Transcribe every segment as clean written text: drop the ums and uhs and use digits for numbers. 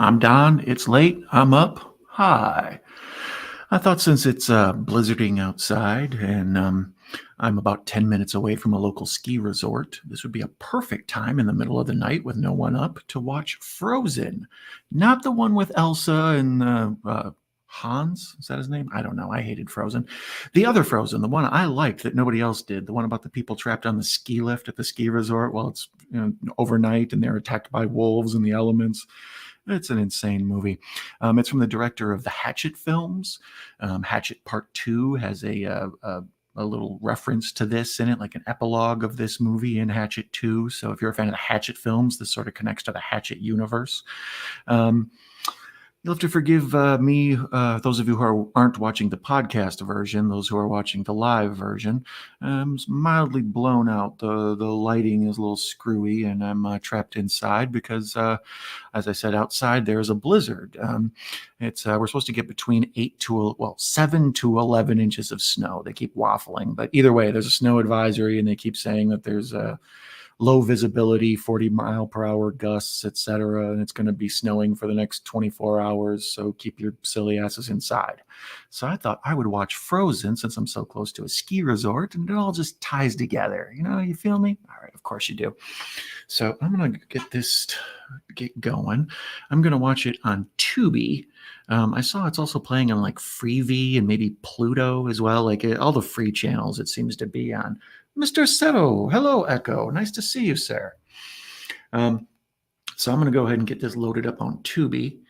I'm Don. It's late. I'm up. Hi. I thought since it's blizzarding outside and I'm about 10 minutes away from a local ski resort, this would be a perfect time in the middle of the night with no one up to watch Frozen. Not the one with Elsa and Hans. Is that his name? I don't know. I hated Frozen. The other Frozen, the one I liked that nobody else did, the one about the people trapped on the ski lift at the ski resort while it's overnight and they're attacked by wolves and the elements. It's an insane movie. It's from the director of the Hatchet films. Hatchet Part 2 has a little reference to this in it, like an epilogue of this movie in Hatchet 2. So if you're a fan of the Hatchet films, this sort of connects to the Hatchet universe. You'll have to forgive me, those of you who aren't watching the podcast version, those who are watching the live version. It's mildly blown out. The lighting is a little screwy, and I'm trapped inside because, as I said, outside there's a blizzard. We're supposed to get between 7 to 11 inches of snow. They keep waffling, but either way, there's a snow advisory, and they keep saying that there's low visibility, 40-mile-per-hour gusts, etc. And it's going to be snowing for the next 24 hours, so keep your silly asses inside. So I thought I would watch Frozen since I'm so close to a ski resort, and it all just ties together. You feel me? All right, of course you do. So I'm going to get going. I'm going to watch it on Tubi. I saw it's also playing on like Freevee and maybe Pluto as well, like all the free channels it seems to be on. Mr. Seto, hello, Echo. Nice to see you, sir. So I'm going to go ahead and get this loaded up on Tubi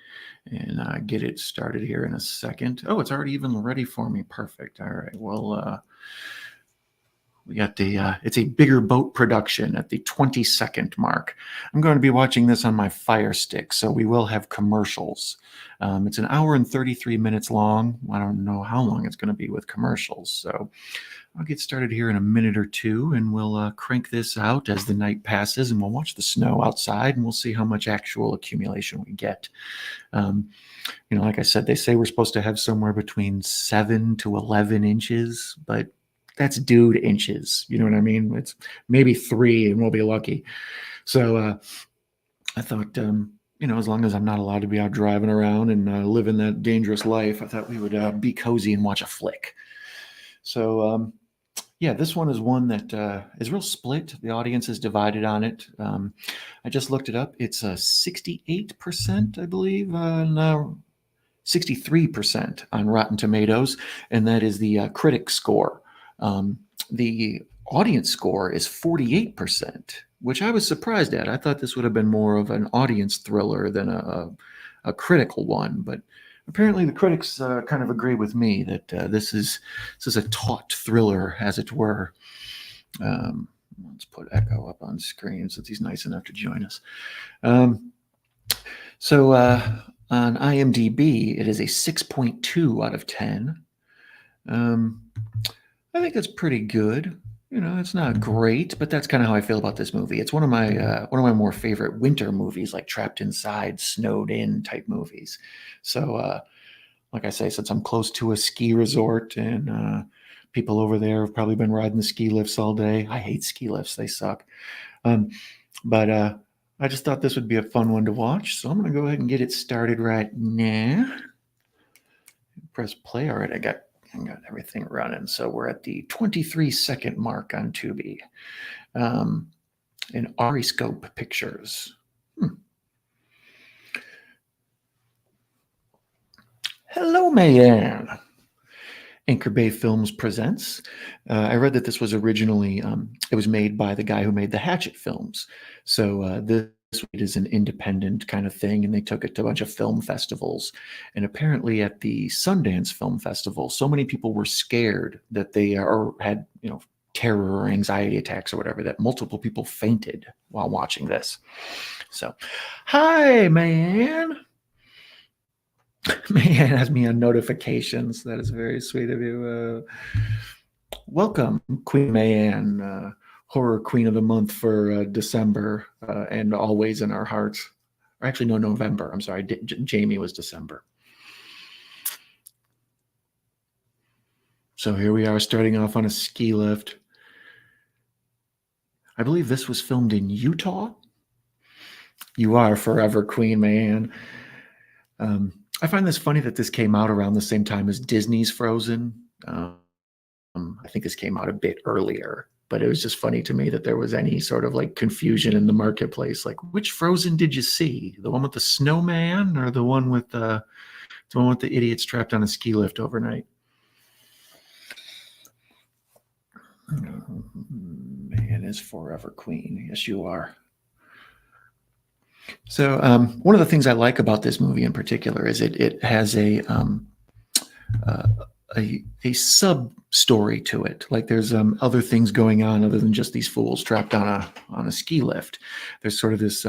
and get it started here in a second. Oh, it's already even ready for me. Perfect. All right. Well, we got it's a bigger boat production at the 20-second mark. I'm going to be watching this on my Fire Stick, so we will have commercials. It's an hour and 33 minutes long. I don't know how long it's going to be with commercials, so I'll get started here in a minute or two, and we'll crank this out as the night passes, and we'll watch the snow outside, and we'll see how much actual accumulation we get. Like I said, they say we're supposed to have somewhere between 7 to 11 inches, but that's dude inches. You know what I mean? It's maybe 3, and we'll be lucky. So I thought, as long as I'm not allowed to be out driving around and living that dangerous life, I thought we would be cozy and watch a flick. So, this one is one that is real split. The audience is divided on it. I just looked it up. It's 68%, I believe, on 63% on Rotten Tomatoes, and that is the critic score. The audience score is 48%, which I was surprised at. I thought this would have been more of an audience thriller than a critical one, but apparently the critics kind of agree with me that this is a taut thriller, as it were. Let's put Echo up on screen since he's nice enough to join us. So on IMDb, it is a 6.2 out of 10. I think that's pretty good. It's not great, but that's kind of how I feel about this movie. It's one of my more favorite winter movies, like trapped inside, snowed in type movies. So, like I say, since I'm close to a ski resort and people over there have probably been riding the ski lifts all day. I hate ski lifts; they suck. But I just thought this would be a fun one to watch, so I'm going to go ahead and get it started right now. Press play. All right, I got everything running. So we're at the 23-second mark on Tubi. In Ariscope Pictures. Hello, Mayan. Anchor Bay Films presents. I read that this was originally, it was made by the guy who made the Hatchet films. So this is an independent kind of thing, and they took it to a bunch of film festivals. And apparently at the Sundance Film Festival, so many people were scared that they had, terror or anxiety attacks or whatever, that multiple people fainted while watching this. So, hi, man. Man has me on notifications. That is very sweet of you. Welcome, Queen Mayanne, Horror Queen of the Month for December and always in our hearts. Or actually, no, November. I'm sorry. Jamie was December. So here we are starting off on a ski lift. I believe this was filmed in Utah. You are forever Queen Mayanne. I find this funny that this came out around the same time as Disney's Frozen. I think this came out a bit earlier, but it was just funny to me that there was any sort of like confusion in the marketplace. Like, which Frozen did you see? The one with the snowman, or the one with the idiots trapped on a ski lift overnight? Man is forever queen. Yes, you are. So one of the things I like about this movie in particular is it has uh, a sub story to it. Like there's other things going on other than just these fools trapped on a ski lift. There's sort of this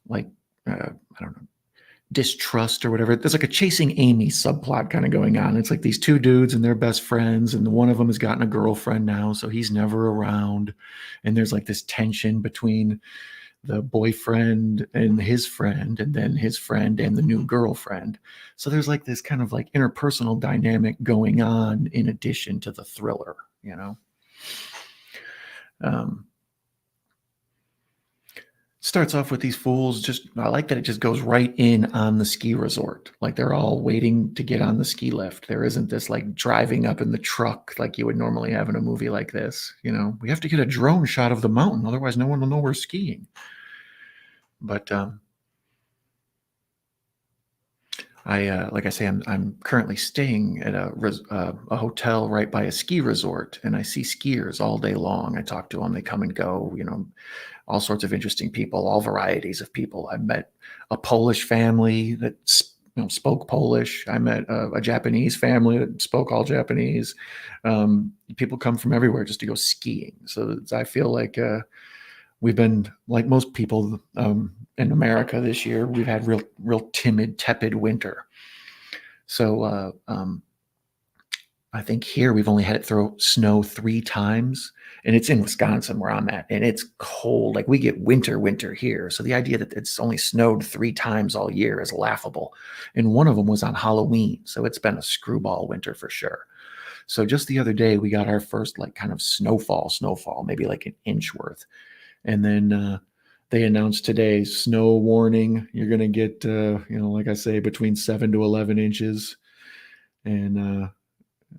like I don't know, distrust or whatever. There's like a chasing Amy subplot kind of going on. It's like these two dudes and they're best friends, and one of them has gotten a girlfriend now, so he's never around. And there's like this tension between the boyfriend and his friend, and then his friend and the new girlfriend. So there's like this kind of like interpersonal dynamic going on in addition to the thriller, you know. Um, Starts off with these fools. Just I like that it just goes right in on the ski resort. Like they're all waiting to get on the ski lift. There isn't this like driving up in the truck like you would normally have in a movie like this. You know, we have to get a drone shot of the mountain, otherwise no one will know we're skiing. But like I say, I'm currently staying at a hotel right by a ski resort, and I see skiers all day long. I talk to them; they come and go. You know, all sorts of interesting people, all varieties of people. I met a Polish family that spoke Polish. I met a Japanese family that spoke all Japanese. People come from everywhere just to go skiing. So I feel like we've been, like most people in America this year, we've had real timid, tepid winter. So I think here we've only had it throw snow 3 times, and it's in Wisconsin where I'm at, and it's cold. Like we get winter here. So the idea that it's only snowed 3 times all year is laughable. And one of them was on Halloween. So it's been a screwball winter for sure. So just the other day, we got our first like kind of snowfall, maybe like an inch worth. And then they announced today snow warning. You're going to get, like I say, between 7 to 11 inches. And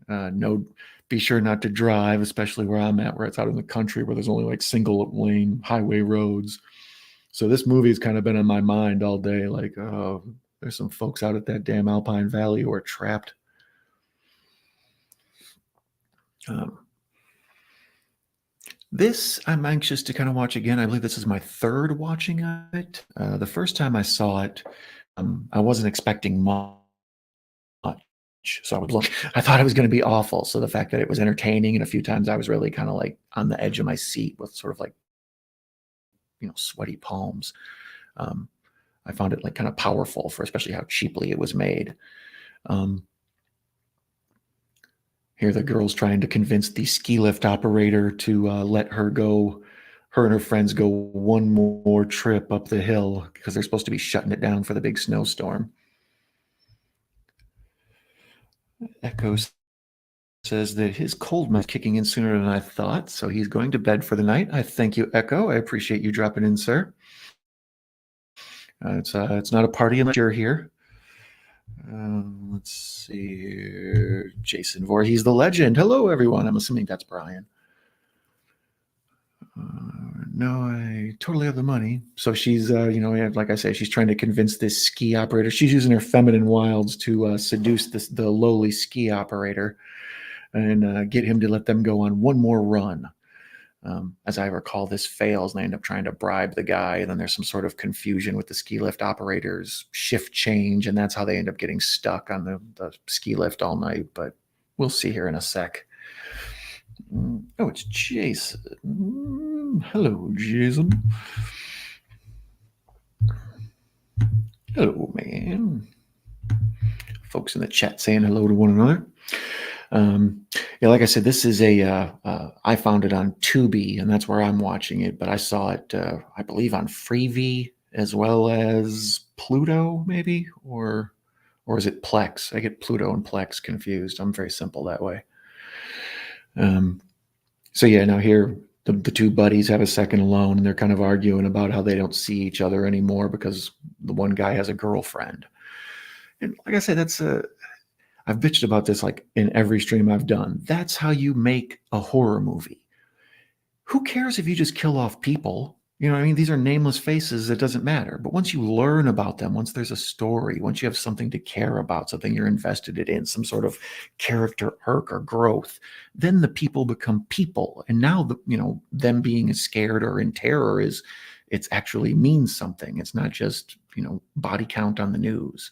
no, be sure not to drive, especially where I'm at, where it's out in the country where there's only like single lane highway roads. So this movie has kind of been on my mind all day. Like, oh, there's some folks out at that damn Alpine Valley who are trapped. This I'm anxious to kind of watch again. I believe this is my 3rd watching of it. The first time I saw it, I wasn't expecting much. So I thought it was going to be awful. So the fact that it was entertaining, and a few times I was really kind of like on the edge of my seat with sort of like, sweaty palms. I found it like kind of powerful for especially how cheaply it was made. Here the girl's trying to convince the ski lift operator to let her and her friends go one more trip up the hill because they're supposed to be shutting it down for the big snowstorm. Echo says that his cold might be kicking in sooner than I thought, so he's going to bed for the night. I thank you, Echo. I appreciate you dropping in, sir. It's not a party unless you're here. Let's see here. Jason Voorhees, the legend. Hello, everyone. I'm assuming that's Brian. No, I totally have the money. So she's, like I say, she's trying to convince this ski operator. She's using her feminine wilds to seduce the lowly ski operator and get him to let them go on one more run. As I recall, this fails, and they end up trying to bribe the guy, and then there's some sort of confusion with the ski lift operators, shift change, and that's how they end up getting stuck on the ski lift all night. But we'll see here in a sec. Oh, it's Jason. Hello, Jason. Hello, man. Folks in the chat saying hello to one another. Like I said, this is I found it on Tubi, and that's where I'm watching it, but I saw it, I believe, on Freevee as well as Pluto, maybe, or is it Plex? I get Pluto and Plex confused. I'm very simple that way. So yeah, now here the 2 buddies have a second alone, and they're kind of arguing about how they don't see each other anymore because the one guy has a girlfriend. And like I said, I've bitched about this like in every stream I've done. That's how you make a horror movie. Who cares if you just kill off people? You know what I mean? These are nameless faces. It doesn't matter. But once you learn about them, once there's a story, once you have something to care about, something you're invested in, some sort of character arc or growth, then the people become people. And now them being scared or in terror it's actually means something. It's not just, body count on the news.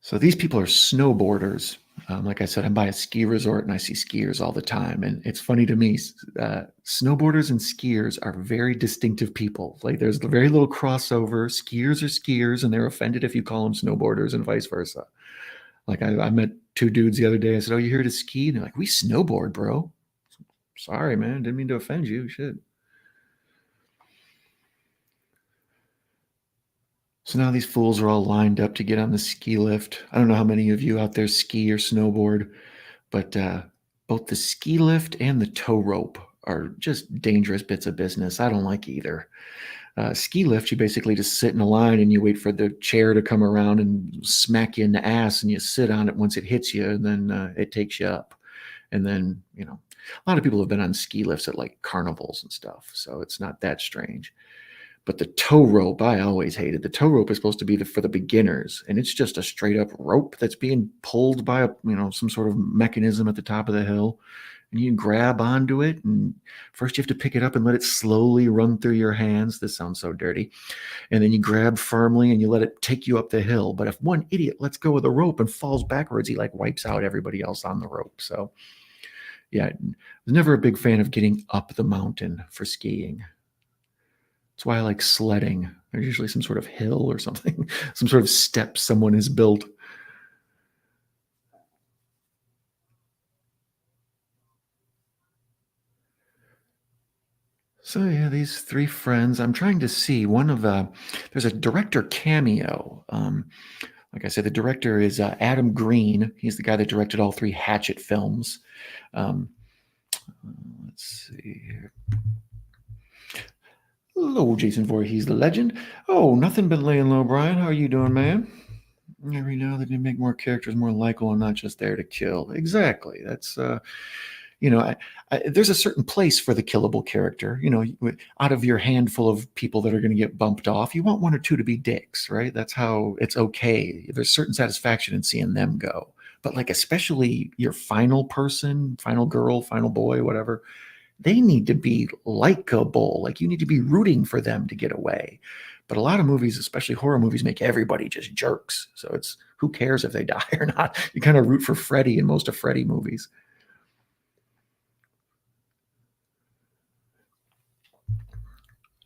So these people are snowboarders. Like I said, I'm by a ski resort and I see skiers all the time. And it's funny to me, snowboarders and skiers are very distinctive people. Like there's very little crossover. Skiers are skiers and they're offended if you call them snowboarders and vice versa. Like I met two dudes the other day. I said, "Oh, you here to ski?" And they're like, "We snowboard, bro." Sorry, man. Didn't mean to offend you. Shit. So now these fools are all lined up to get on the ski lift. I don't know how many of you out there ski or snowboard, but both the ski lift and the tow rope are just dangerous bits of business. I don't like either. Ski lift, you basically just sit in a line and you wait for the chair to come around and smack you in the ass, and you sit on it once it hits you, and then it takes you up. And then, a lot of people have been on ski lifts at like carnivals and stuff, so it's not that strange. But the tow rope, I always hated. The tow rope is supposed to be for the beginners, and it's just a straight up rope that's being pulled by some sort of mechanism at the top of the hill, and you grab onto it. And first you have to pick it up and let it slowly run through your hands. This sounds so dirty. And then you grab firmly and you let it take you up the hill. But if one idiot lets go of the rope and falls backwards, he like wipes out everybody else on the rope. So yeah, I was never a big fan of getting up the mountain for skiing. That's why I like sledding. There's usually some sort of hill or something, some sort of step someone has built. So yeah, these three friends. I'm trying to see there's a director cameo. Like I said, the director is Adam Green. He's the guy that directed all three Hatchet films. Um, let's see here. Hello, Jason Voorhees, the legend. Oh, nothing but laying low, Brian. How are you doing, man? Every now they need to make more characters more likable and not just there to kill. Exactly. That's there's a certain place for the killable character. Out of your handful of people that are going to get bumped off, you want one or two to be dicks, right? That's how it's okay. There's certain satisfaction in seeing them go. But like especially your final person, final girl, final boy, whatever, they need to be likable. Like you need to be rooting for them to get away. But a lot of movies, especially horror movies, make everybody just jerks. So it's who cares if they die or not? You kind of root for Freddy in most of Freddy movies.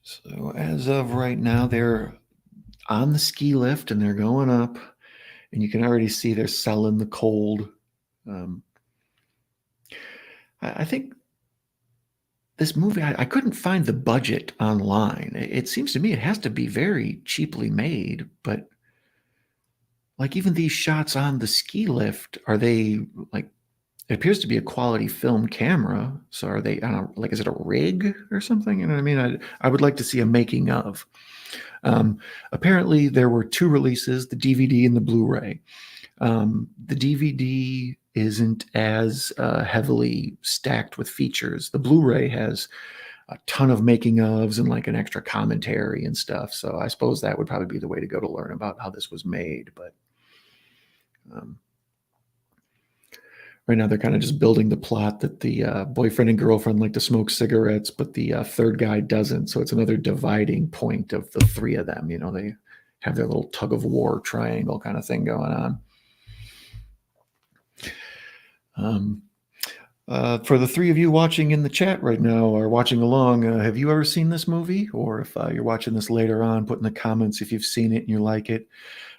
So as of right now, they're on the ski lift and they're going up, and you can already see they're selling the cold. I think this movie, I couldn't find the budget online. It seems to me it has to be very cheaply made, but like even these shots on the ski lift, are they like, it appears to be a quality film camera. So are they, I don't know, like, is it a rig or something? You know what I mean? I would like to see a making of. Apparently there were two releases, the DVD and the Blu-ray. The DVD isn't as heavily stacked with features. The Blu-ray has a ton of making ofs and like an extra commentary and stuff. So I suppose that would probably be the way to go to learn about how this was made. But right now they're kind of just building the plot that the boyfriend and girlfriend like to smoke cigarettes, but the third guy doesn't. So it's another dividing point of the three of them. They have their little tug of war triangle kind of thing going on. For the three of you watching in the chat right now or watching along, have you ever seen this movie? Or if you're watching this later on, put in the comments if you've seen it and you like it.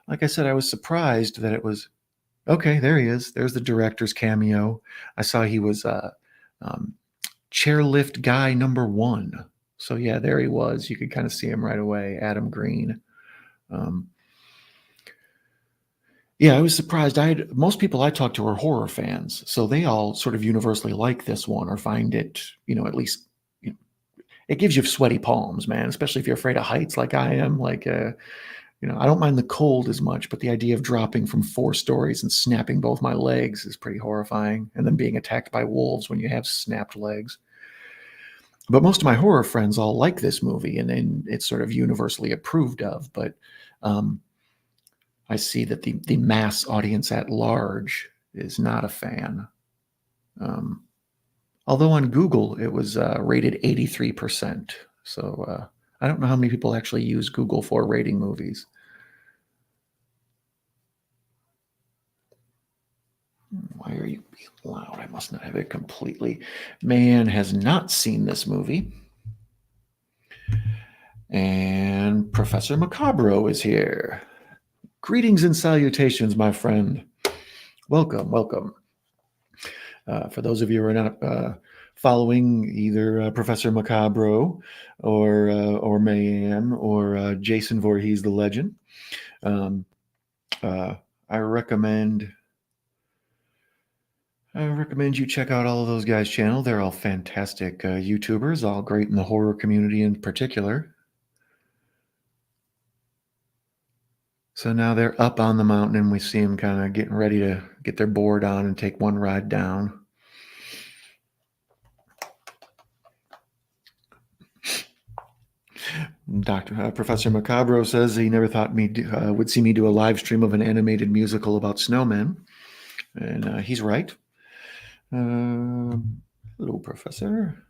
Like I said, I was surprised that it was, okay, there he is. There's the director's cameo. I saw he was chairlift guy number 1. So yeah, there he was. You could kind of see him right away, Adam Green. Yeah, I was surprised. Most people I talked to are horror fans, so they all sort of universally like this one or find it, at least it gives you sweaty palms, man, especially if you're afraid of heights like I am. Like, I don't mind the cold as much, but the idea of dropping from 4 stories and snapping both my legs is pretty horrifying. And then being attacked by wolves when you have snapped legs. But most of my horror friends all like this movie, and it's sort of universally approved of. But I see that the mass audience at large is not a fan. Although on Google it was rated 83%. So I don't know how many people actually use Google for rating movies. Why are you being loud? I must not have it completely. Man has not seen this movie. And Professor Macabro is here. Greetings and salutations, my friend. Welcome, welcome. For those of you who are not following either Professor Macabro or Mayanne or Jason Voorhees the Legend, I recommend you check out all of those guys' channel. They're all fantastic YouTubers, all great in the horror community in particular. So now they're up on the mountain, and we see them kind of getting ready to get their board on and take one ride down. Professor Macabro says he never thought would see me do a live stream of an animated musical about snowmen, and he's right. Hello, Professor.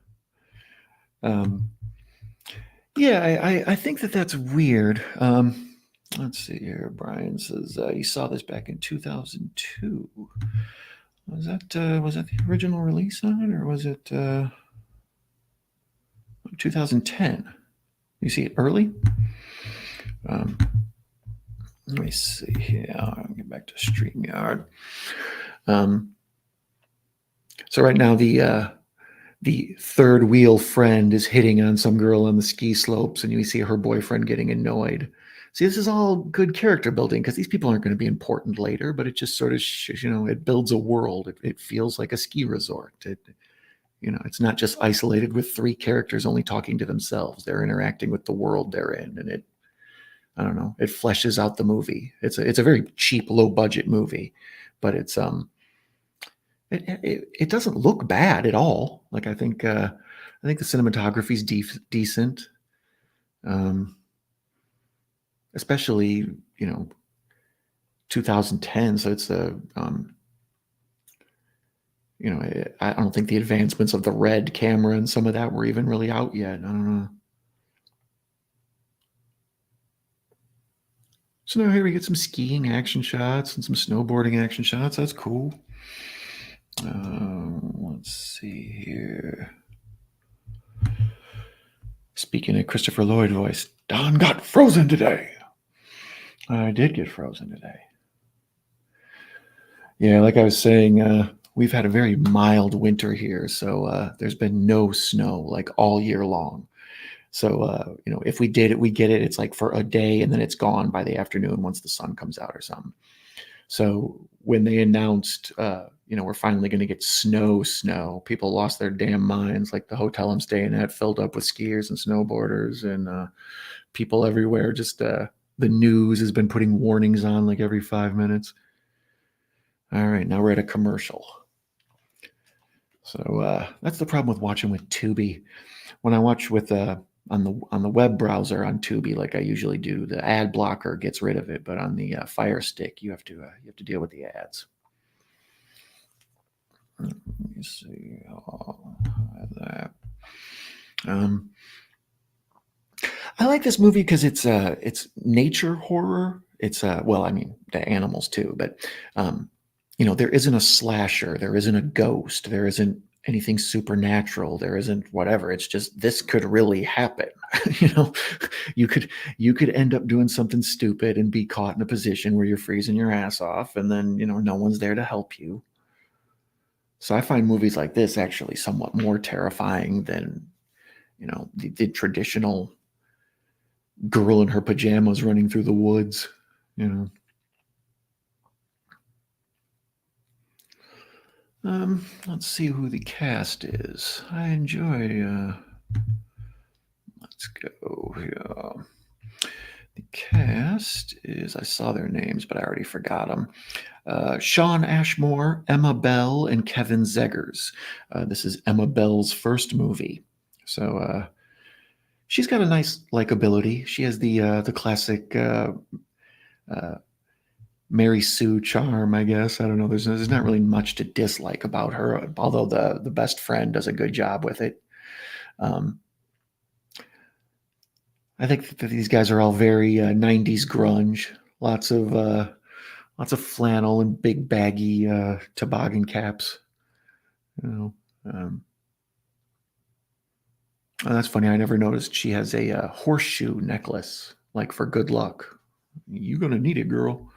Yeah, I think that's weird. Let's see here. Brian says he saw this back in 2002. Was that the original release on it, or was it 2010? You see it early? Let me see here. I'll get back to StreamYard. So right now the third wheel friend is hitting on some girl on the ski slopes, and you see her boyfriend getting annoyed. See, this is all good character building because these people aren't going to be important later, but it just sort of, it builds a world. It feels like a ski resort. It's not just isolated with 3 characters only talking to themselves. They're interacting with the world they're in, and I don't know, it fleshes out the movie. It's a very cheap, low budget movie, but it doesn't look bad at all. Like I think the cinematography is decent, especially 2010. So it's I don't think the advancements of the red camera and some of that were even really out yet. I don't know. So now here we get some skiing action shots and some snowboarding action shots. That's cool. Let's see here. Speaking of Christopher Lloyd voice, Don got frozen today. I did get frozen today. Yeah, like I was saying, we've had a very mild winter here, so there's been no snow like all year long. So if we did it, we get it. It's like for a day, and then it's gone by the afternoon once the sun comes out or something. So when they announced, we're finally going to get snow, people lost their damn minds. Like the hotel I'm staying at filled up with skiers and snowboarders and people everywhere. Just the news has been putting warnings on like every 5 minutes. All right, now we're at a commercial. So that's the problem with watching with Tubi. When I watch with on the web browser on Tubi, like I usually do, the ad blocker gets rid of it, but on the Fire Stick, you have to deal with the ads. Let me see that. I like this movie because it's nature horror. It's the animals too, but there isn't a slasher, there isn't a ghost, there isn't anything supernatural, there isn't whatever. It's just this could really happen. You could end up doing something stupid and be caught in a position where you're freezing your ass off, and then no one's there to help you. So I find movies like this actually somewhat more terrifying than the traditional girl in her pajamas running through the woods. Let's see who the cast is. I enjoy Let's go here. The cast is, I saw their names, but I already forgot them. Sean Ashmore, Emma Bell, and Kevin Zegers. This is Emma Bell's first movie. So she's got a nice likability. She has the classic Mary Sue charm, I guess. I don't know. There's not really much to dislike about her, although the best friend does a good job with it. I think that these guys are all very 90s grunge. Lots of flannel and big baggy toboggan caps. You know, oh, that's funny. I never noticed she has a horseshoe necklace, like for good luck. You're gonna need it, girl.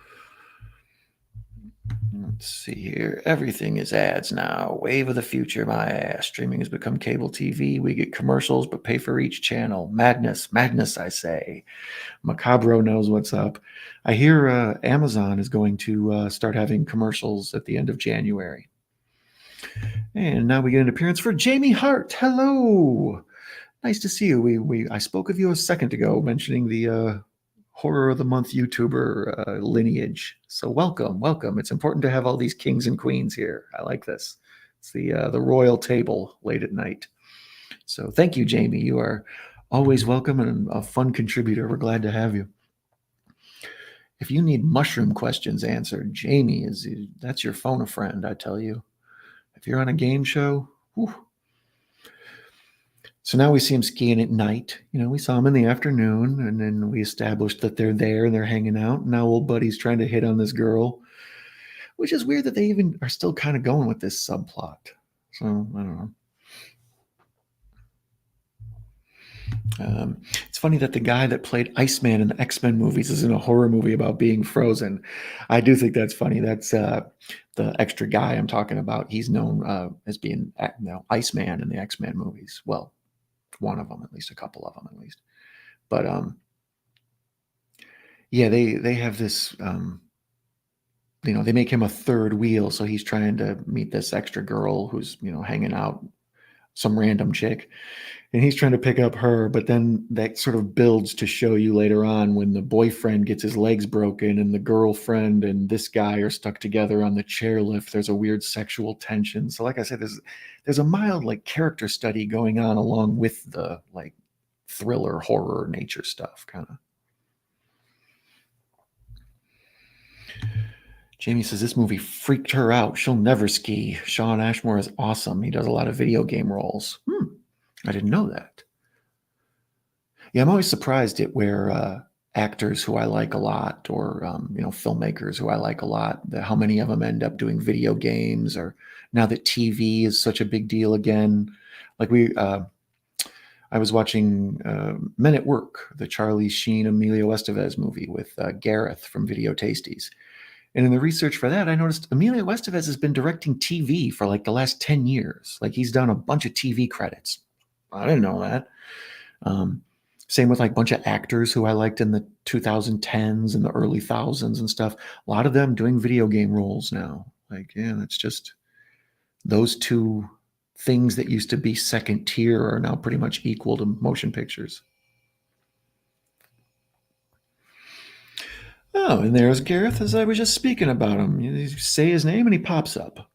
Let's see here. Everything is ads now. Wave of the future, my ass. Streaming has become cable TV. We get commercials, but pay for each channel. Madness, madness, I say. Macabro knows what's up. I hear Amazon is going to start having commercials at the end of January. And now we get an appearance for Jamie Hart. Hello. Nice to see you. I spoke of you a second ago, mentioning the horror of the month YouTuber lineage. So welcome. It's important to have all these kings and queens here. I like this. It's the royal table late at night. So thank you, Jamie. You are always welcome and a fun contributor. We're glad to have you. If you need mushroom questions answered, Jamie that's your phone a friend, I tell you. If you're on a game show, whew. So now we see him skiing at night. We saw him in the afternoon, and then we established that they're there and they're hanging out. Now old buddy's trying to hit on this girl, which is weird that they even are still kind of going with this subplot. So I don't know. It's funny that the guy that played Iceman in the X-Men movies is in a horror movie about being frozen. I do think that's funny. That's the extra guy I'm talking about. He's known as being Iceman in the X-Men movies. Well, one of them, at least a couple of them, at least. But yeah, they have this. They make him a third wheel, so he's trying to meet this extra girl who's hanging out, some random chick, and he's trying to pick up her. But then that sort of builds to show you later on when the boyfriend gets his legs broken and the girlfriend and this guy are stuck together on the chairlift. There's a weird sexual tension. So like I said, there's a mild character study going on along with the thriller horror nature stuff kind of. Jamie says this movie freaked her out. She'll never ski. Sean Ashmore is awesome. He does a lot of video game roles. I didn't know that. Yeah, I'm always surprised at where actors who I like a lot, or filmmakers who I like a lot, how many of them end up doing video games, or now that TV is such a big deal again. I was watching Men at Work, the Charlie Sheen, Emilio Estevez movie with Gareth from Video Tasties. And in the research for that, I noticed Emilio Estevez has been directing TV for the last 10 years. He's done a bunch of TV credits. I didn't know that. Same with a bunch of actors who I liked in the 2010s and the early thousands and stuff. A lot of them doing video game roles now. It's just those two things that used to be second tier are now pretty much equal to motion pictures. Oh, and there's Gareth, as I was just speaking about him. You say his name and he pops up.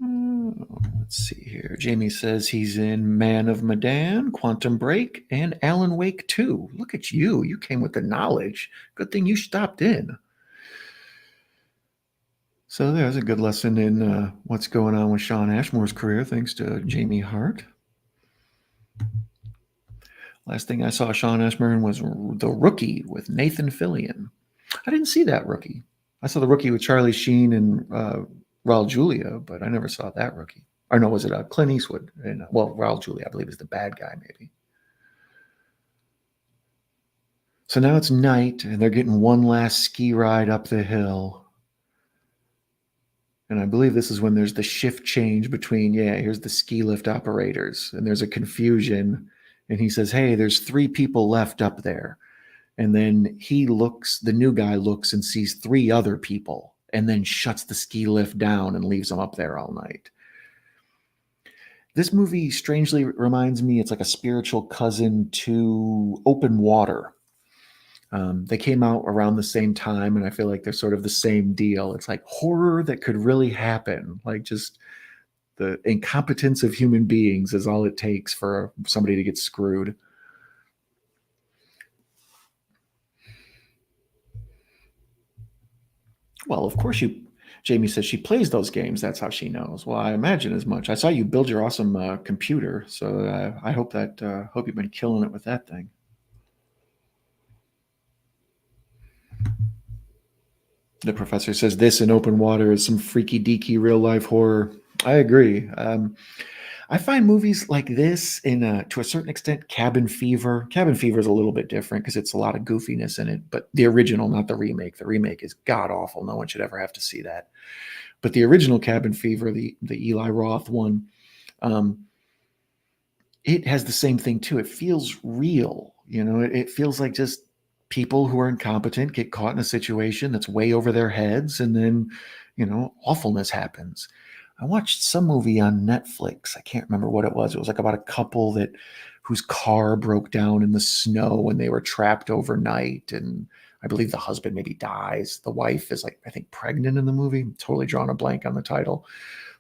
Let's see here. Jamie says he's in Man of Medan, Quantum Break, and Alan Wake 2. Look at you. You came with the knowledge. Good thing you stopped in. So there's a good lesson in what's going on with Sean Ashmore's career, thanks to Jamie Hart. Last thing I saw Sean Ashmore in was The Rookie with Nathan Fillion. I didn't see that Rookie. I saw The Rookie with Charlie Sheen and Raul Julia, but I never saw that Rookie. Or no, was it Clint Eastwood? And Raul Julia, I believe, is the bad guy, maybe. So now it's night, and they're getting one last ski ride up the hill. And I believe this is when there's the shift change between, here's the ski lift operators, and there's a confusion. And he says, hey, there's 3 people left up there. And then the new guy looks and sees 3 other people, and then shuts the ski lift down and leaves them up there all night. This movie strangely reminds me, it's like a spiritual cousin to Open Water. They came out around the same time, and I feel like they're sort of the same deal. It's like horror that could really happen. Like just the incompetence of human beings is all it takes for somebody to get screwed. Well, of course you. Jamie says she plays those games. That's how she knows. Well, I imagine as much. I saw you build your awesome computer, so I hope that hope you've been killing it with that thing. The professor says this in Open Water is some freaky deaky real life horror. I agree. I find movies like this, to a certain extent, Cabin Fever. Cabin Fever is a little bit different because it's a lot of goofiness in it, but the original, not the remake. The remake is god awful. No one should ever have to see that. But the original Cabin Fever, the Eli Roth one, um, it has the same thing too. It feels real. It feels like just people who are incompetent get caught in a situation that's way over their heads, and then, awfulness happens. I watched some movie on Netflix. I can't remember what it was. It was like about a couple that whose car broke down in the snow and they were trapped overnight. And I believe the husband maybe dies. The wife is like, I think, pregnant in the movie. I'm totally drawing a blank on the title.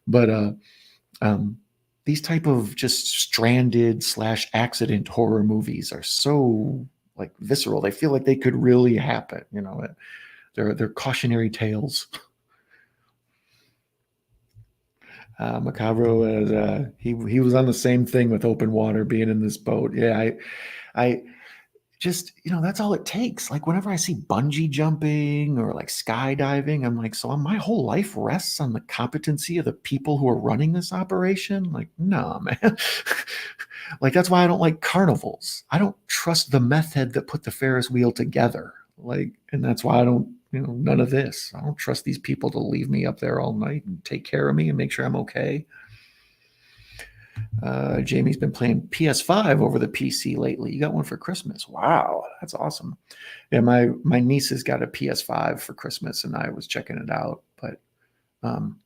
But um, these type of just stranded / accident horror movies are so like visceral. They feel like they could really happen. They're cautionary tales. Macabro, he was on the same thing with Open Water being in this boat. Yeah, I just, that's all it takes. Like whenever I see bungee jumping or like skydiving, I'm like, so my whole life rests on the competency of the people who are running this operation. Like, nah, man. Like that's why I don't like carnivals. I don't trust the meth head that put the Ferris wheel together. Like, and that's why I don't, none of this. I don't trust these people to leave me up there all night and take care of me and make sure I'm okay. Jamie's been playing PS5 over the PC lately. You got one for Christmas. Wow, that's awesome. Yeah, my niece has got a PS5 for Christmas, and I was checking it out, but um,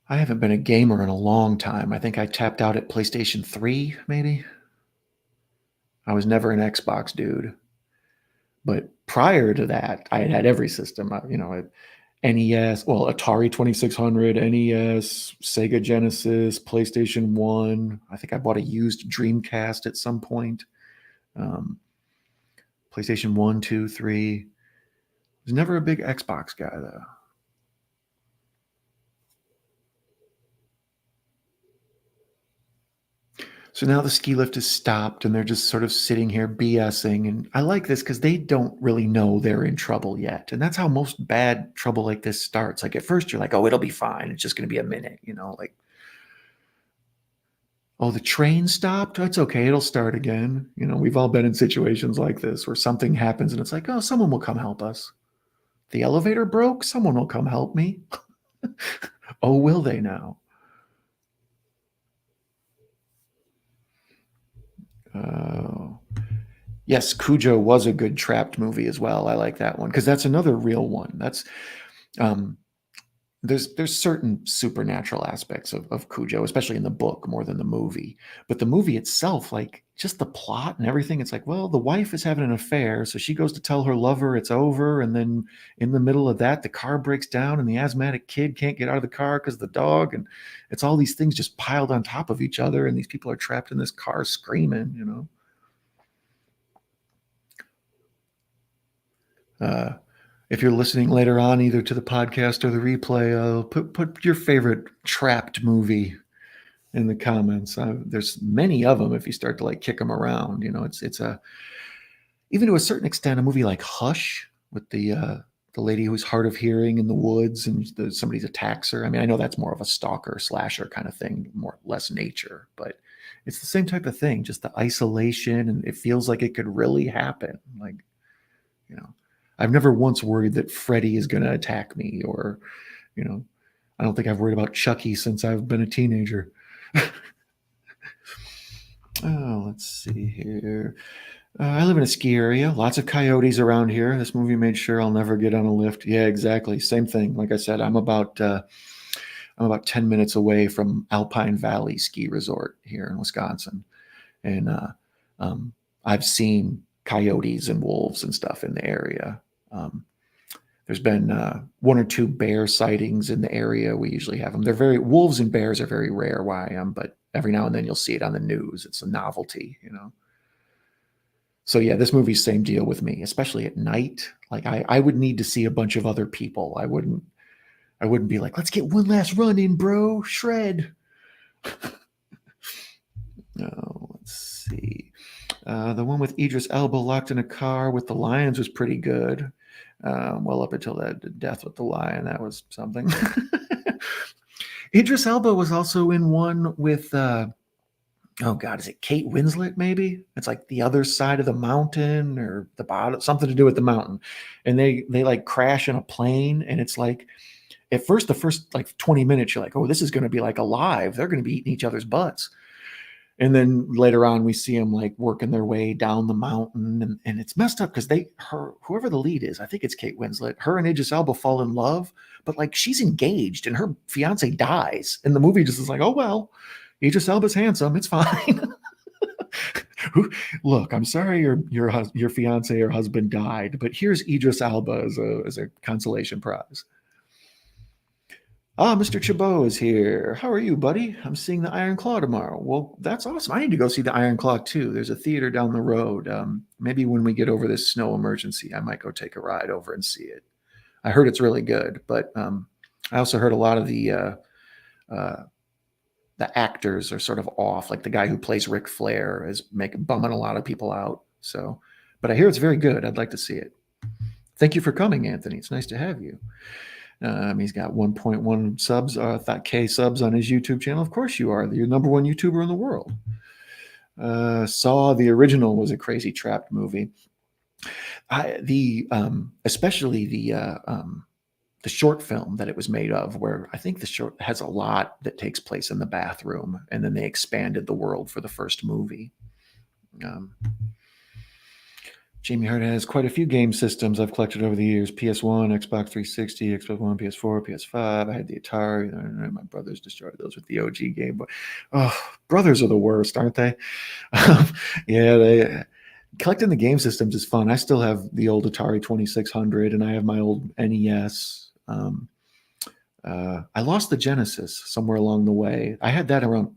I haven't been a gamer in a long time. I think I tapped out at PlayStation 3, maybe. I was never an Xbox dude. But prior to that, I had every system. NES, well, Atari 2600, NES, Sega Genesis, PlayStation 1. I think I bought a used Dreamcast at some point. Um, PlayStation 1, 2, 3. I was never a big Xbox guy, though. So now the ski lift is stopped and they're just sort of sitting here BSing. And I like this because they don't really know they're in trouble yet. And that's how most bad trouble like this starts. Like at first you're like, oh, it'll be fine. It's just going to be a minute, like, oh, the train stopped. It's okay. It'll start again. We've all been in situations like this where something happens and it's like, oh, someone will come help us. The elevator broke. Someone will come help me. Oh, will they now? Oh. Yes, Cujo was a good trapped movie as well. I like that one because that's another real one. That's um, there's certain supernatural aspects of Cujo, especially in the book more than the movie. But the movie itself, like just the plot and everything, it's like, well, the wife is having an affair, so she goes to tell her lover it's over, and then in the middle of that, the car breaks down, and the asthmatic kid can't get out of the car because the dog, and it's all these things just piled on top of each other, and these people are trapped in this car screaming. If you're listening later on, either to the podcast or the replay, put your favorite trapped movie in the comments. There's many of them if you start to like kick them around. It's a even to a certain extent a movie like Hush with the lady who's hard of hearing in the woods and somebody attacks her. I mean, I know that's more of a stalker slasher kind of thing, more less nature, but it's the same type of thing. Just the isolation, and it feels like it could really happen. Like, you know, I've never once worried that Freddy is going to attack me, or, you know, I don't think I've worried about Chucky since I've been a teenager. Oh, let's see here. I live in a ski area. Lots of coyotes around here. This movie made sure I'll never get on a lift. Yeah, exactly. Same thing. Like I said, I'm about I'm about 10 minutes away from Alpine Valley Ski Resort here in Wisconsin. And um, I've seen coyotes and wolves and stuff in the area. There's been one or two bear sightings in the area. We usually have them. Wolves and bears are very rare where I am, but every now and then you'll see it on the news. It's a novelty, you know. So yeah, this movie's same deal with me, especially at night. Like I would need to see a bunch of other people. I wouldn't be like, let's get one last run in, bro. Shred. No, let's see. The one with Idris Elba locked in a car with the lions was pretty good. Well, up until that death with the lion, that was something. Idris Elba was also in one with, oh God, is it Kate Winslet? Maybe it's like the other side of the mountain or the bottom, something to do with the mountain, and they like crash in a plane, and it's like at first the first like 20 minutes you're like, oh, this is going to be like alive. They're going to be eating each other's butts. And then later on, we see them like working their way down the mountain, and it's messed up because whoever the lead is, I think it's Kate Winslet, her and Idris Elba fall in love, but like she's engaged and her fiance dies, and the movie just is like, oh well, Idris Elba's handsome, it's fine. Look, I'm sorry your fiance or husband died, but here's Idris Elba as a consolation prize. Ah, Mr. Chabot is here. How are you, buddy? I'm seeing the Iron Claw tomorrow. Well, that's awesome. I need to go see the Iron Claw too. There's a theater down the road. Maybe when we get over this snow emergency, I might go take a ride over and see it. I heard it's really good, but I also heard a lot of the actors are sort of off. Like the guy who plays Ric Flair is bumming a lot of people out. So, but I hear it's very good. I'd like to see it. Thank you for coming, Anthony. It's nice to have you. He's got 1.1 subs, K subs on his YouTube channel. Of course you are. You're the number one YouTuber in the world. Saw the original was a crazy trapped movie. Especially the short film that it was made of, where I think the short has a lot that takes place in the bathroom, and then they expanded the world for the first movie. Jamie Hart has quite a few game systems I've collected over the years. PS1, Xbox 360, Xbox One, PS4, PS5. I had the Atari. My brothers destroyed those with the OG Game Boy. Oh, brothers are the worst, aren't they? Yeah, collecting the game systems is fun. I still have the old Atari 2600, and I have my old NES. I lost the Genesis somewhere along the way. I had that around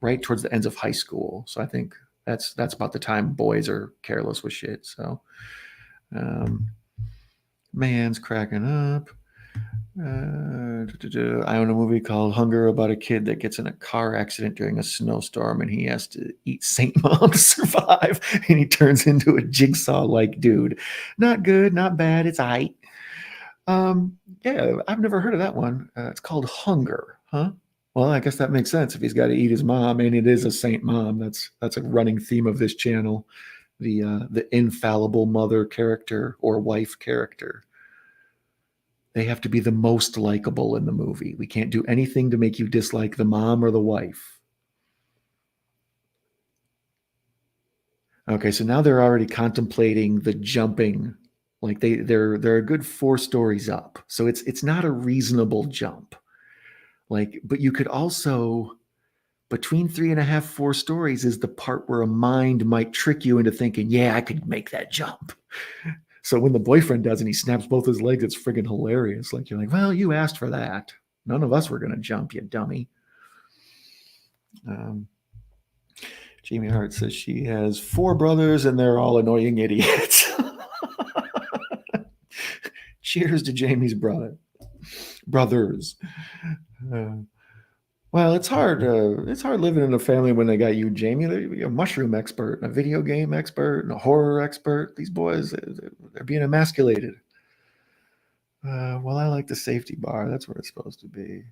right towards the ends of high school. So I think that's about the time boys are careless with shit. So, man's cracking up. I own a movie called Hunger about a kid that gets in a car accident during a snowstorm, and he has to eat Saint Mom to survive, and he turns into a jigsaw-like dude. Not good, not bad. It's aight. Yeah, I've never heard of that one. It's called Hunger, huh? Well, I guess that makes sense if he's got to eat his mom, and it is a Saint Mom. That's a running theme of this channel, the infallible mother character or wife character. They have to be the most likable in the movie. We can't do anything to make you dislike the mom or the wife. Okay, so now they're already contemplating the jumping. Like they're a good 4 stories up, so it's not a reasonable jump. Like, but you could also, between 3.5, 4 stories is the part where a mind might trick you into thinking, yeah, I could make that jump. So when the boyfriend does and he snaps both his legs, it's friggin' hilarious. Like you're like, well, you asked for that. None of us were gonna jump, you dummy. Jamie Hart says she has 4 brothers and they're all annoying idiots. Cheers to Jamie's brothers. Well, it's hard. It's hard living in a family when they got you, Jamie. They're a mushroom expert, a video game expert, and a horror expert. These boys, they're being emasculated. Well, I like the safety bar. That's where it's supposed to be.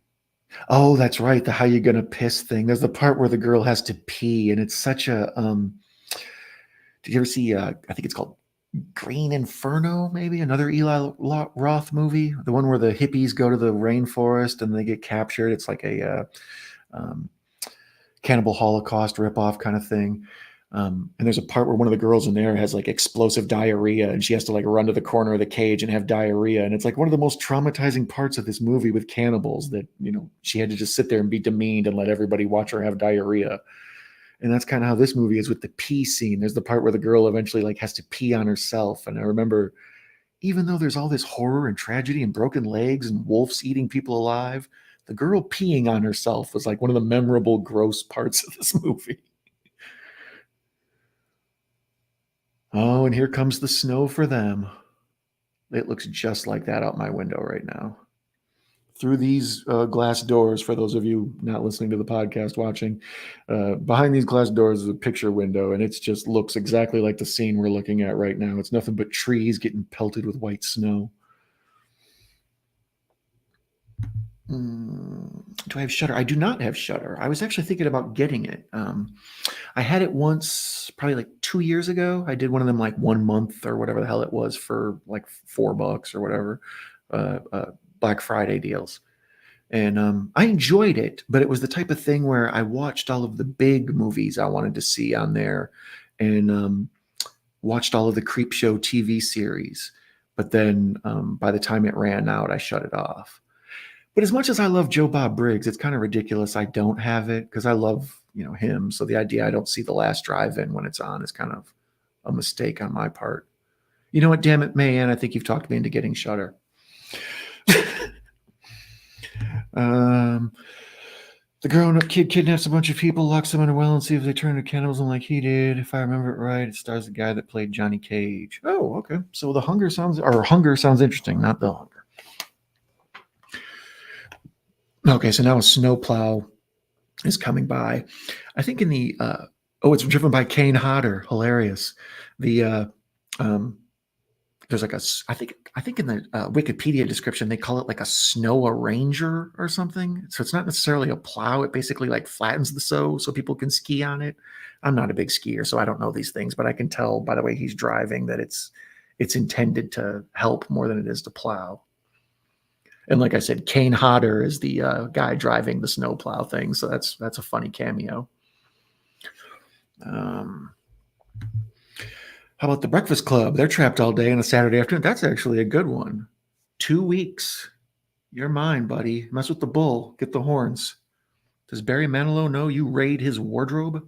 Oh, that's right. The how you gonna piss thing. There's the part where the girl has to pee, and it's such a. Did you ever see? I think it's called Green Inferno, maybe another Eli Roth movie, the one where the hippies go to the rainforest and they get captured. It's like a Cannibal Holocaust ripoff kind of thing. And there's a part where one of the girls in there has like explosive diarrhea, and she has to like run to the corner of the cage and have diarrhea. And it's like one of the most traumatizing parts of this movie with cannibals, that, she had to just sit there and be demeaned and let everybody watch her have diarrhea. And that's kind of how this movie is with the pee scene. There's the part where the girl eventually like has to pee on herself. And I remember, even though there's all this horror and tragedy and broken legs and wolves eating people alive, the girl peeing on herself was like one of the memorable, gross parts of this movie. Oh, and here comes the snow for them. It looks just like that out my window right now. Through these glass doors, for those of you not listening to the podcast, watching, behind these glass doors is a picture window, and it just looks exactly like the scene we're looking at right now. It's nothing but trees getting pelted with white snow. Do I have Shudder? I do not have Shudder. I was actually thinking about getting it. I had it once, probably like 2 years ago. I did one of them like 1 month or whatever the hell it was for like $4 or whatever, Black Friday deals. And I enjoyed it, but it was the type of thing where I watched all of the big movies I wanted to see on there, and watched all of the Creepshow TV series. But then by the time it ran out, I shut it off. But as much as I love Joe Bob Briggs, it's kind of ridiculous I don't have it, because I love, him. So the idea I don't see The Last Drive-In when it's on is kind of a mistake on my part. You know what? Damn it, Mayanne, I think you've talked me into getting Shudder. The grown-up kid kidnaps a bunch of people, locks them in a well, and see if they turn into cannibalism like he did. If I remember it right, it stars the guy that played Johnny Cage. Oh, okay. So Hunger sounds interesting, not The Hunger. Okay, so now a snowplow is coming by. I think in the it's driven by Kane Hodder. Hilarious. The there's like I think in the Wikipedia description they call it like a snow arranger or something. So it's not necessarily a plow. It basically like flattens the snow so people can ski on it. I'm not a big skier, so I don't know these things, but I can tell by the way he's driving that it's intended to help more than it is to plow. And like I said, Kane Hodder is the guy driving the snowplow thing. So that's a funny cameo. How about The Breakfast Club? They're trapped all day on a Saturday afternoon. That's actually a good one. 2 weeks. You're mine, buddy. Mess with the bull. Get the horns. Does Barry Manilow know you raid his wardrobe?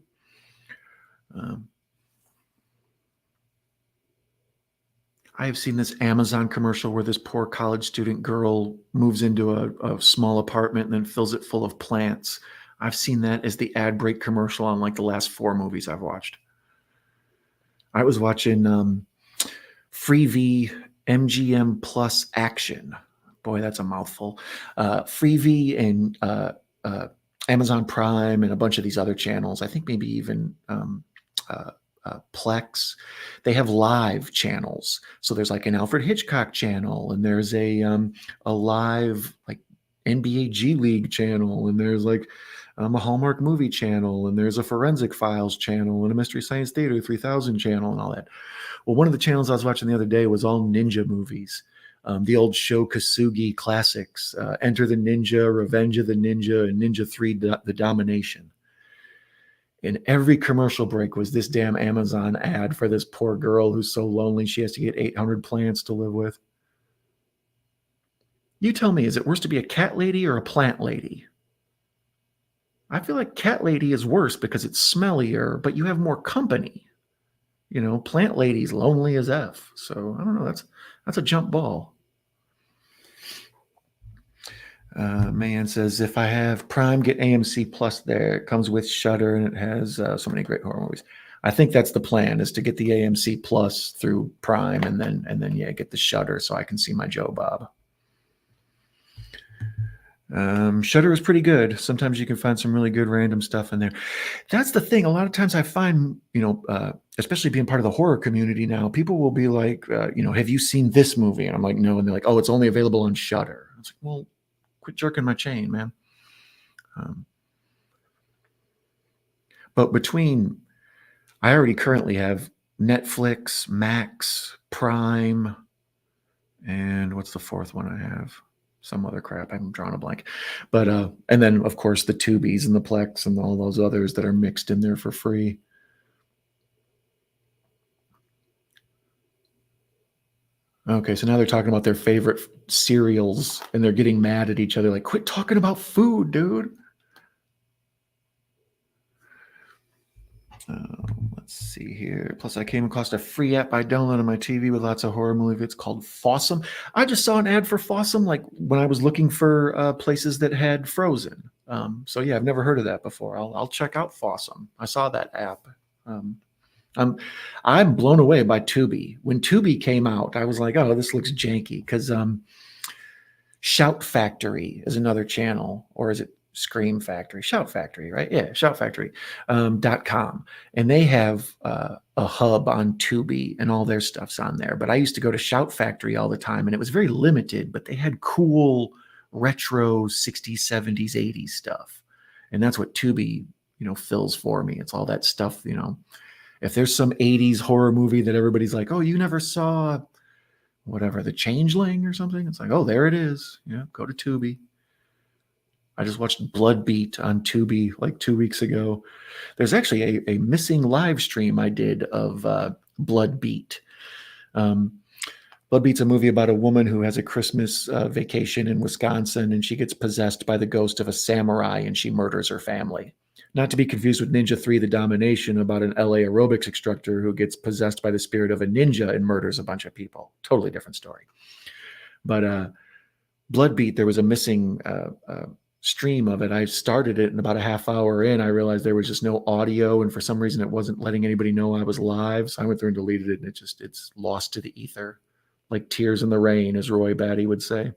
I have seen this Amazon commercial where this poor college student girl moves into a small apartment and then fills it full of plants. I've seen that as the ad break commercial on like the last 4 movies I've watched. I was watching Freevee MGM Plus Action. Boy, that's a mouthful. Freevee and Amazon Prime and a bunch of these other channels. I think maybe even Plex. They have live channels. So there's like an Alfred Hitchcock channel, and there's a live like NBA G League channel, and there's like a Hallmark movie channel, and there's a Forensic Files channel, and a Mystery Science Theater 3000 channel, and all that. Well, one of the channels I was watching the other day was all ninja movies. The old Sho Kosugi classics, Enter the Ninja, Revenge of the Ninja, and Ninja 3, The Domination. And every commercial break was this damn Amazon ad for this poor girl who's so lonely she has to get 800 plants to live with. You tell me, is it worse to be a cat lady or a plant lady? I feel like cat lady is worse because it's smellier, but you have more company. Plant lady's lonely as F. So I don't know. That's a jump ball. Man says, if I have Prime, get AMC Plus there. It comes with Shudder, and it has so many great horror movies. I think that's the plan, is to get the AMC Plus through Prime, and then get the Shudder so I can see my Joe Bob. Shudder is pretty good. Sometimes you can find some really good random stuff in there. That's the thing. A lot of times I find, especially being part of the horror community now, people will be like, have you seen this movie? And I'm like, no. And they're like, oh, it's only available on Shudder. I was like, well, quit jerking my chain, man. But I already currently have Netflix, Max, Prime, and what's the fourth one I have? Some other crap. I'm drawing a blank. But and then of course the Tubies and the Plex and all those others that are mixed in there for free. Okay, so now they're talking about their favorite cereals and they're getting mad at each other like, quit talking about food, dude. Let's see here. Plus, I came across a free app I downloaded on my TV with lots of horror movies. It's called Fossum. I just saw an ad for Fossum like when I was looking for places that had Frozen. So yeah, I've never heard of that before. I'll check out Fossum. I saw that app. Um, I'm I'm blown away by Tubi. When Tubi came out, I was like, oh, this looks janky because Shout Factory is another channel, or is it Scream Factory? Shout Factory, right? Yeah, Shout Factory .com, and they have a hub on Tubi, and all their stuff's on there. But I used to go to Shout Factory all the time, and it was very limited, but they had cool retro 60s, 70s, 80s stuff, and that's what Tubi, fills for me. It's all that stuff, If there's some 80s horror movie that everybody's like, oh, you never saw whatever, The Changeling or something. It's like, oh, there it is. Yeah, go to Tubi. I just watched Bloodbeat on Tubi like 2 weeks ago. There's actually a missing live stream I did of Bloodbeat. Bloodbeat's a movie about a woman who has a Christmas vacation in Wisconsin, and she gets possessed by the ghost of a samurai, and she murders her family. Not to be confused with Ninja 3: The Domination, about an LA aerobics instructor who gets possessed by the spirit of a ninja and murders a bunch of people. Totally different story. But Bloodbeat, there was a missing stream of it. I started it, and about a half hour in, I realized there was just no audio, and for some reason it wasn't letting anybody know I was live. So I went through and deleted it, and it's lost to the ether, like tears in the rain, as Roy Batty would say.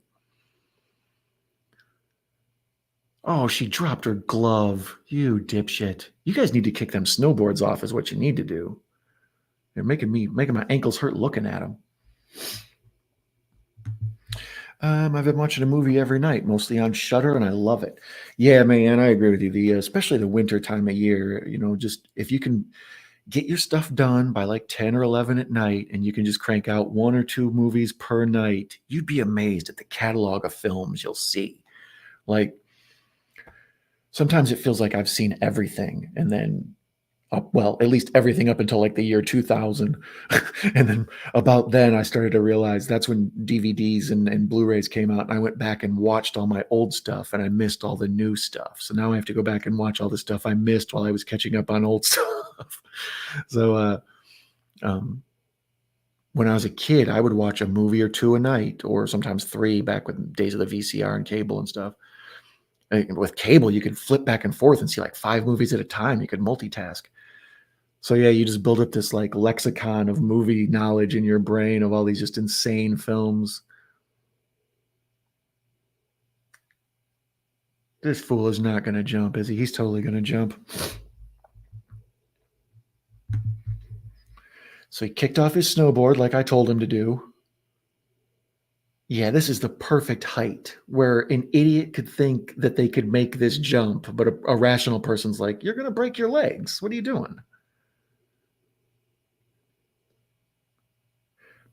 Oh, she dropped her glove. You dipshit. You guys need to kick them snowboards off is what you need to do. They're making my ankles hurt looking at them. I've been watching a movie every night, mostly on Shudder, and I love it. Yeah, man, I agree with you. Especially the winter time of year, just if you can get your stuff done by like 10 or 11 at night, and you can just crank out 1 or 2 movies per night, you'd be amazed at the catalog of films you'll see. Like, sometimes it feels like I've seen everything, and then well, at least everything up until like the year 2000. And then about then I started to realize that's when DVDs and Blu-rays came out, and I went back and watched all my old stuff, and I missed all the new stuff. So now I have to go back and watch all the stuff I missed while I was catching up on old stuff. So when I was a kid, I would watch a movie or 2 a night, or sometimes 3, back with days of the VCR and cable and stuff. And with cable, you could flip back and forth and see like 5 movies at a time. You could multitask. So yeah, you just build up this like lexicon of movie knowledge in your brain of all these just insane films. This fool is not going to jump, is he? He's totally going to jump. So he kicked off his snowboard like I told him to do. Yeah, this is the perfect height where an idiot could think that they could make this jump, but a rational person's like, you're going to break your legs. What are you doing?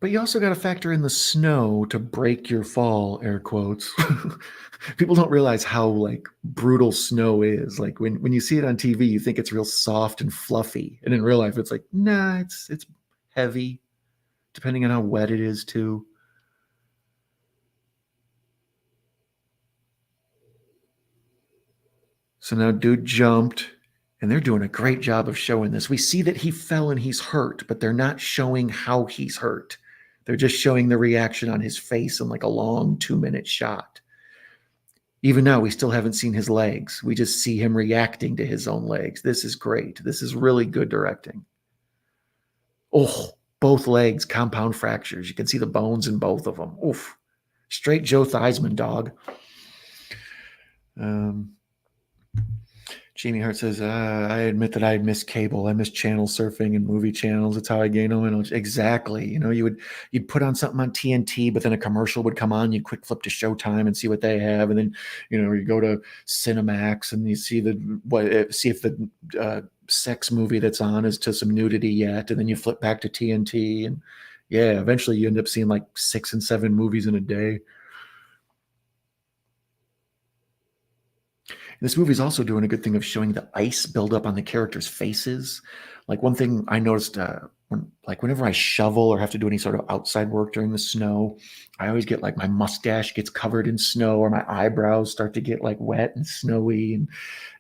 But you also got to factor in the snow to break your fall, air quotes. People don't realize how like brutal snow is. Like when you see it on TV, you think it's real soft and fluffy, and in real life, it's like, nah, it's heavy, depending on how wet it is too. So now dude jumped, and they're doing a great job of showing this. We see that he fell and he's hurt, but they're not showing how he's hurt. They're just showing the reaction on his face in like a long 2-minute shot. Even now, we still haven't seen his legs. We just see him reacting to his own legs. This is great. This is really good directing. Oh, both legs, compound fractures. You can see the bones in both of them. Oof. Straight Joe Theismann, dog. Jamie Hart says, I admit that I miss cable. I miss channel surfing and movie channels. That's how I gain them. Exactly. You'd put on something on TNT, but then a commercial would come on. You'd quick flip to Showtime and see what they have. And then, you go to Cinemax and you see see if the sex movie that's on is to some nudity yet. And then you flip back to TNT. And yeah, eventually you end up seeing like 6 and 7 movies in a day. This movie is also doing a good thing of showing the ice buildup on the characters' faces. Like one thing I noticed whenever I shovel or have to do any sort of outside work during the snow, I always get like my mustache gets covered in snow or my eyebrows start to get like wet and snowy.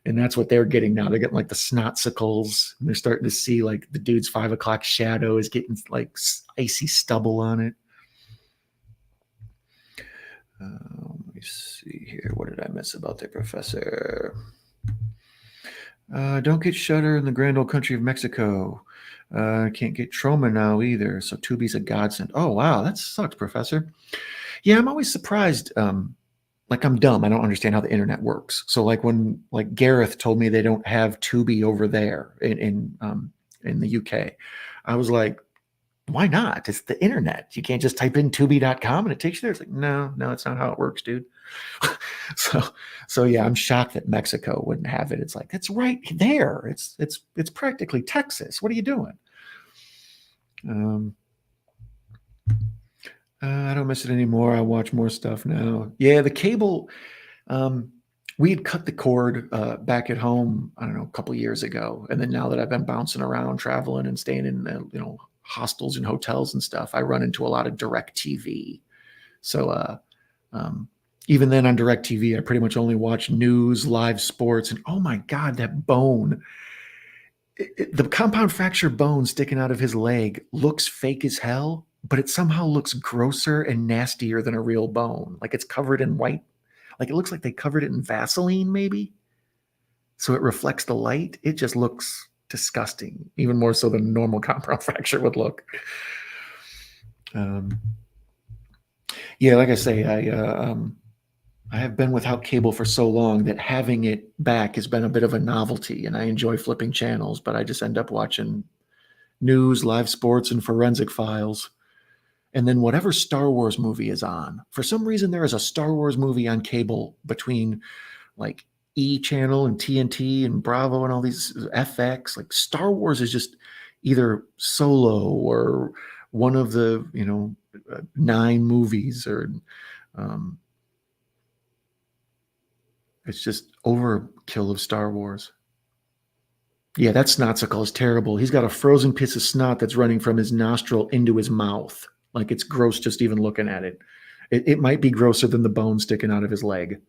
And that's what they're getting now. They're getting like the snotsicles. And they're starting to see like the dude's 5 o'clock shadow is getting like icy stubble on it. Let me see here. What did I miss about the professor? Don't get Shutter in the grand old country of Mexico. Can't get Troma now either. So Tubi's a godsend. Oh, wow. That sucks, Professor. Yeah, I'm always surprised. Like I'm dumb. I don't understand how the internet works. So like when like Gareth told me they don't have Tubi over there in the UK, I was like, why not? It's the internet. You can't just type in Tubi.com and it takes you there. It's like, no, it's not how it works, dude. so so yeah, I'm shocked that Mexico wouldn't have it. It's like it's right there. It's practically Texas. What are you doing? I don't miss it anymore. I watch more stuff now. Yeah, the cable. We had cut the cord back at home. I don't know, a couple of years ago, and then now that I've been bouncing around, traveling, and staying in hostels and hotels and stuff, I run into a lot of direct TV. So even then on direct TV, I pretty much only watch news, live sports, and oh my God, that bone. The compound fracture bone sticking out of his leg looks fake as hell, but it somehow looks grosser and nastier than a real bone. Like it's covered in white. Like it looks like they covered it in Vaseline, maybe. So it reflects the light. It just looks disgusting, even more so than a normal compound fracture would look. Yeah, like I say, I have been without cable for so long that having it back has been a bit of a novelty, and I enjoy flipping channels, but I just end up watching news, live sports, and forensic files. And then whatever Star Wars movie is on. For some reason, there is a Star Wars movie on cable between like E channel and TNT and Bravo and all these FX. Like Star Wars is just either solo or one of the 9 movies, or it's just overkill of Star Wars. Yeah, that snotsicle is terrible. He's got a frozen piece of snot that's running from his nostril into his mouth. Like it's gross just even looking at it. It might be grosser than the bone sticking out of his leg.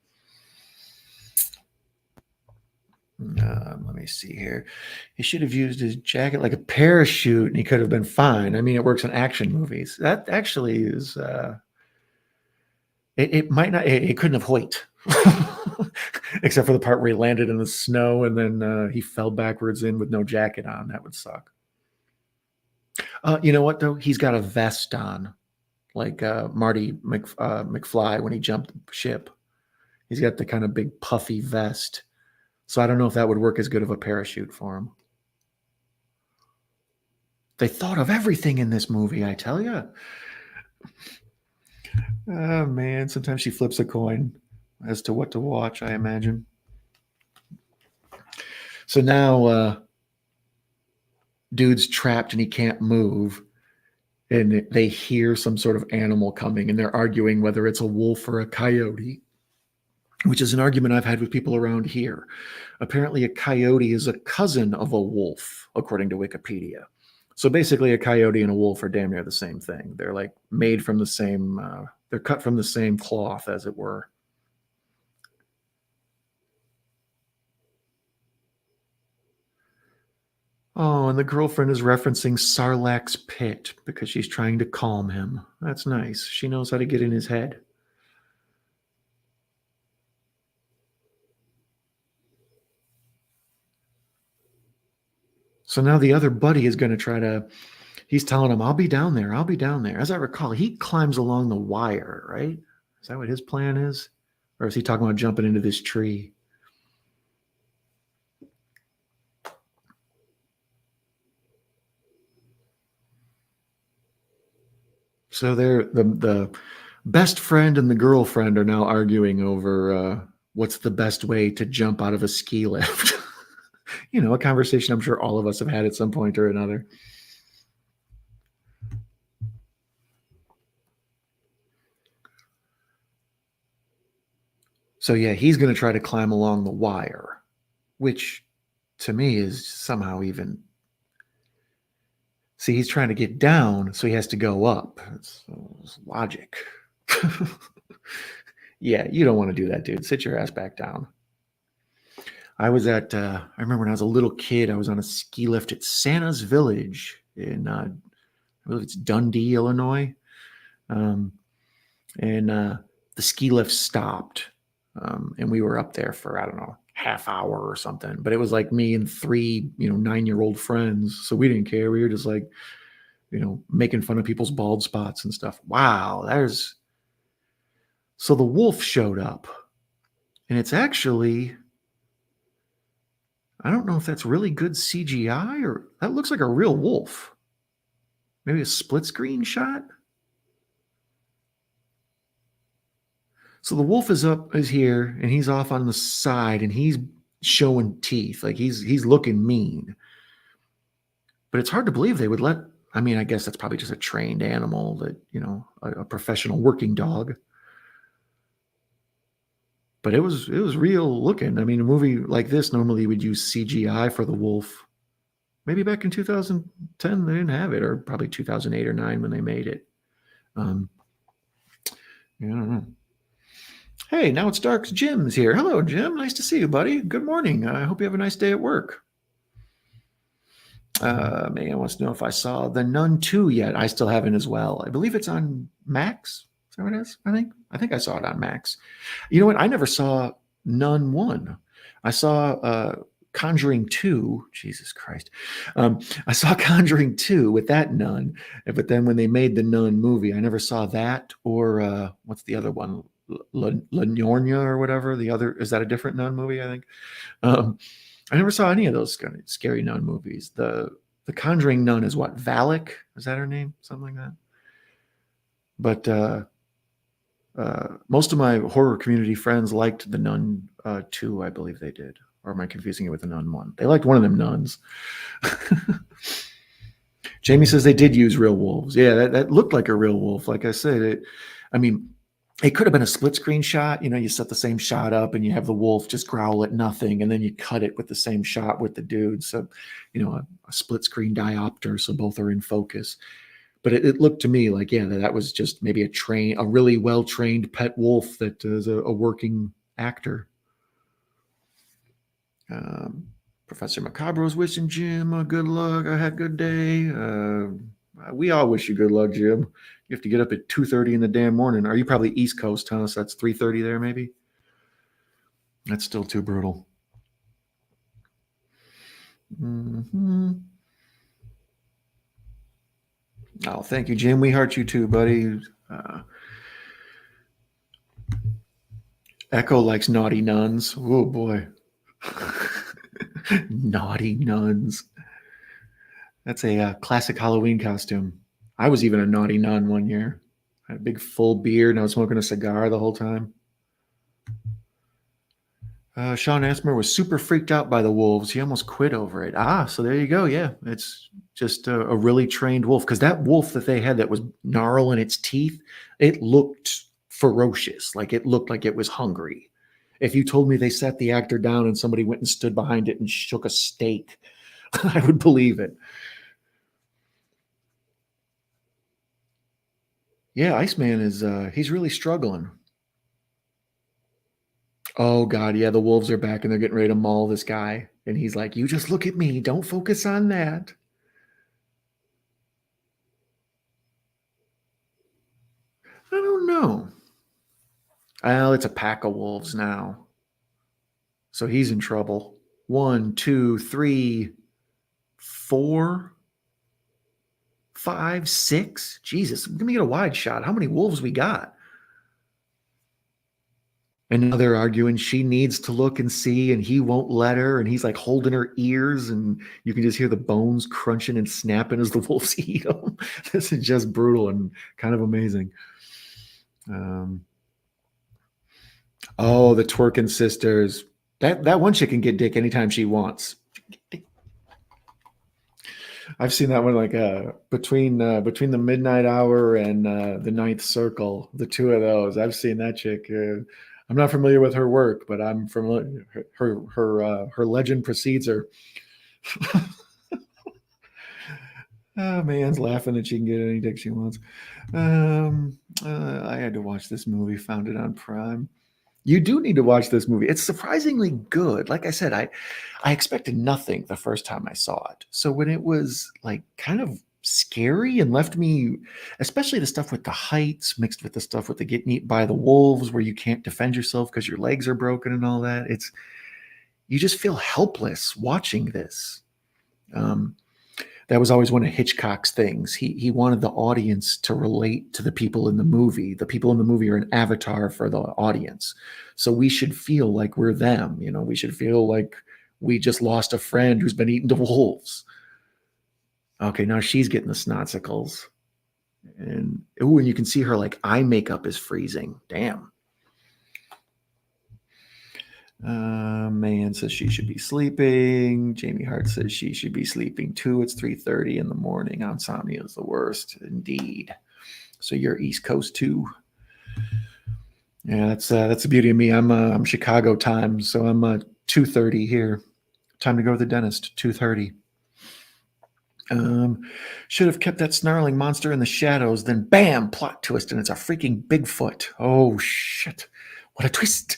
Let me see here. He should have used his jacket like a parachute and he could have been fine. I mean, it works in action movies. That actually is, it might not, it couldn't have hoiked. Except for the part where he landed in the snow and then he fell backwards in with no jacket on. That would suck. You know what, though? He's got a vest on, like Marty McFly when he jumped ship. He's got the kind of big puffy vest. So I don't know if that would work as good of a parachute for him. They thought of everything in this movie, I tell you. Oh, man. Sometimes she flips a coin as to what to watch, I imagine. So now dude's trapped and he can't move. And they hear some sort of animal coming and they're arguing whether it's a wolf or a coyote, which is an argument I've had with people around here. Apparently, a coyote is a cousin of a wolf, according to Wikipedia. So basically, a coyote and a wolf are damn near the same thing. They're like made from the same, they're cut from the same cloth, as it were. Oh, and the girlfriend is referencing Sarlacc's pit because she's trying to calm him. That's nice. She knows how to get in his head. So now the other buddy is going to try to, he's telling him, I'll be down there. I'll be down there. As I recall, he climbs along the wire, right? Is that what his plan is? Or is he talking about jumping into this tree? So they're the best friend and the girlfriend are now arguing over what's the best way to jump out of a ski lift. A conversation I'm sure all of us have had at some point or another. So yeah, he's going to try to climb along the wire, which to me is somehow even See, he's trying to get down, so he has to go up. It's logic. Yeah, you don't want to do that, dude. Sit your ass back down. I remember when I was a little kid, I was on a ski lift at Santa's Village in, I believe it's Dundee, Illinois. And the ski lift stopped. And we were up there for, I don't know, half hour or something. But it was like me and three, 9-year-old friends. So we didn't care. We were just like, making fun of people's bald spots and stuff. Wow, so the wolf showed up. And it's actually, I don't know if that's really good CGI or that looks like a real wolf. Maybe a split screen shot. So the wolf is here and he's off on the side and he's showing teeth. Like he's looking mean. But it's hard to believe they would I guess that's probably just a trained animal that, a professional working dog. But it was real looking. I mean, a movie like this normally would use CGI for the wolf. Maybe back in 2010 they didn't have it, or probably 2008 or 9 when they made it. I don't know. Hey, now it's dark. Jim's here. Hello, Jim. Nice to see you, buddy. Good morning. I hope you have a nice day at work. Megan wants to know if I saw The Nun 2 yet. I still haven't as well. I believe it's on Max. Is that what it is? I think I saw it on Max. You know what? I never saw Nun 1. I saw Conjuring 2. Jesus Christ. I saw Conjuring 2 with that nun. But then when they made the Nun movie, I never saw that or what's the other one? La Ñorña or whatever. The other, is that a different nun movie? I think. I never saw any of those kind of scary nun movies. The Conjuring nun is what? Valak? Is that her name? Something like that. But most of my horror community friends liked the Nun 2, I believe they did. Or am I confusing it with the Nun 1? They liked one of them nuns. Jamie says they did use real wolves. Yeah, that looked like a real wolf. Like I said, it could have been a split screen shot. You set the same shot up and you have the wolf just growl at nothing. And then you cut it with the same shot with the dude. So, a split screen diopter. So both are in focus. But it looked to me like, that was just maybe a really well-trained pet wolf that is a working actor. Professor Macabro's wishing Jim good luck. I had a good day. We all wish you good luck, Jim. You have to get up at 2:30 in the damn morning. Are you probably East Coast, huh? So that's 3:30 there, maybe? That's still too brutal. Mm-hmm. Oh, thank you, Jim. We heart you too, buddy. Echo likes naughty nuns. Oh, boy. Naughty nuns. That's a classic Halloween costume. I was even a naughty nun one year. I had a big full beard and I was smoking a cigar the whole time. Sean Asmer was super freaked out by the wolves. He almost quit over it. So there you go. Yeah, it's just a really trained wolf. Because that wolf that they had that was gnarling its teeth, it looked ferocious. Like it looked like it was hungry. If you told me they sat the actor down and somebody went and stood behind it and shook a steak, I would believe it. Yeah, Iceman is, he's really struggling. Oh, God, yeah, the wolves are back and they're getting ready to maul this guy. And he's like, you just look at me. Don't focus on that. I don't know. Well, it's a pack of wolves now. So he's in trouble. 1, 2, 3, 4, 5, 6. Jesus, let me get a wide shot. How many wolves we got? And now they're arguing she needs to look and see, and he won't let her. And he's like holding her ears, and you can just hear the bones crunching and snapping as the wolves eat them. This is just brutal and kind of amazing. Oh, the twerking sisters. That one chick can get dick anytime she wants. I've seen that one like between the midnight hour and the ninth circle. The two of those, I've seen that chick. I'm not familiar with her work, but I'm familiar. Her legend precedes her. Oh, man's laughing that she can get any dick she wants. I had to watch this movie, found it on Prime. You do need to watch this movie. It's surprisingly good. Like I said, I expected nothing the first time I saw it. So when it was like kind of scary and left me, especially the stuff with the heights mixed with the stuff with the getting eaten by the wolves where you can't defend yourself because your legs are broken and all that. It's you just feel helpless watching this. Um, that was always one of Hitchcock's things. He wanted the audience to relate to the people in the movie. The people in the movie are an avatar for the audience. So we should feel like we're them. You know, we should feel like we just lost a friend who's been eaten to wolves. Okay, now she's getting the snotsicles. And ooh, and you can see her like eye makeup is freezing. Damn. Mayan says she should be sleeping. Jamie Hart says she should be sleeping too. It's 3:30 in the morning. Insomnia is the worst, indeed. So you're East Coast too. Yeah, that's the beauty of me. I'm Chicago time, so I'm 2:30 here. Time to go to the dentist. 2:30. Should have kept that snarling monster in the shadows. Then bam, plot twist, and it's a freaking Bigfoot. Oh shit! What a twist!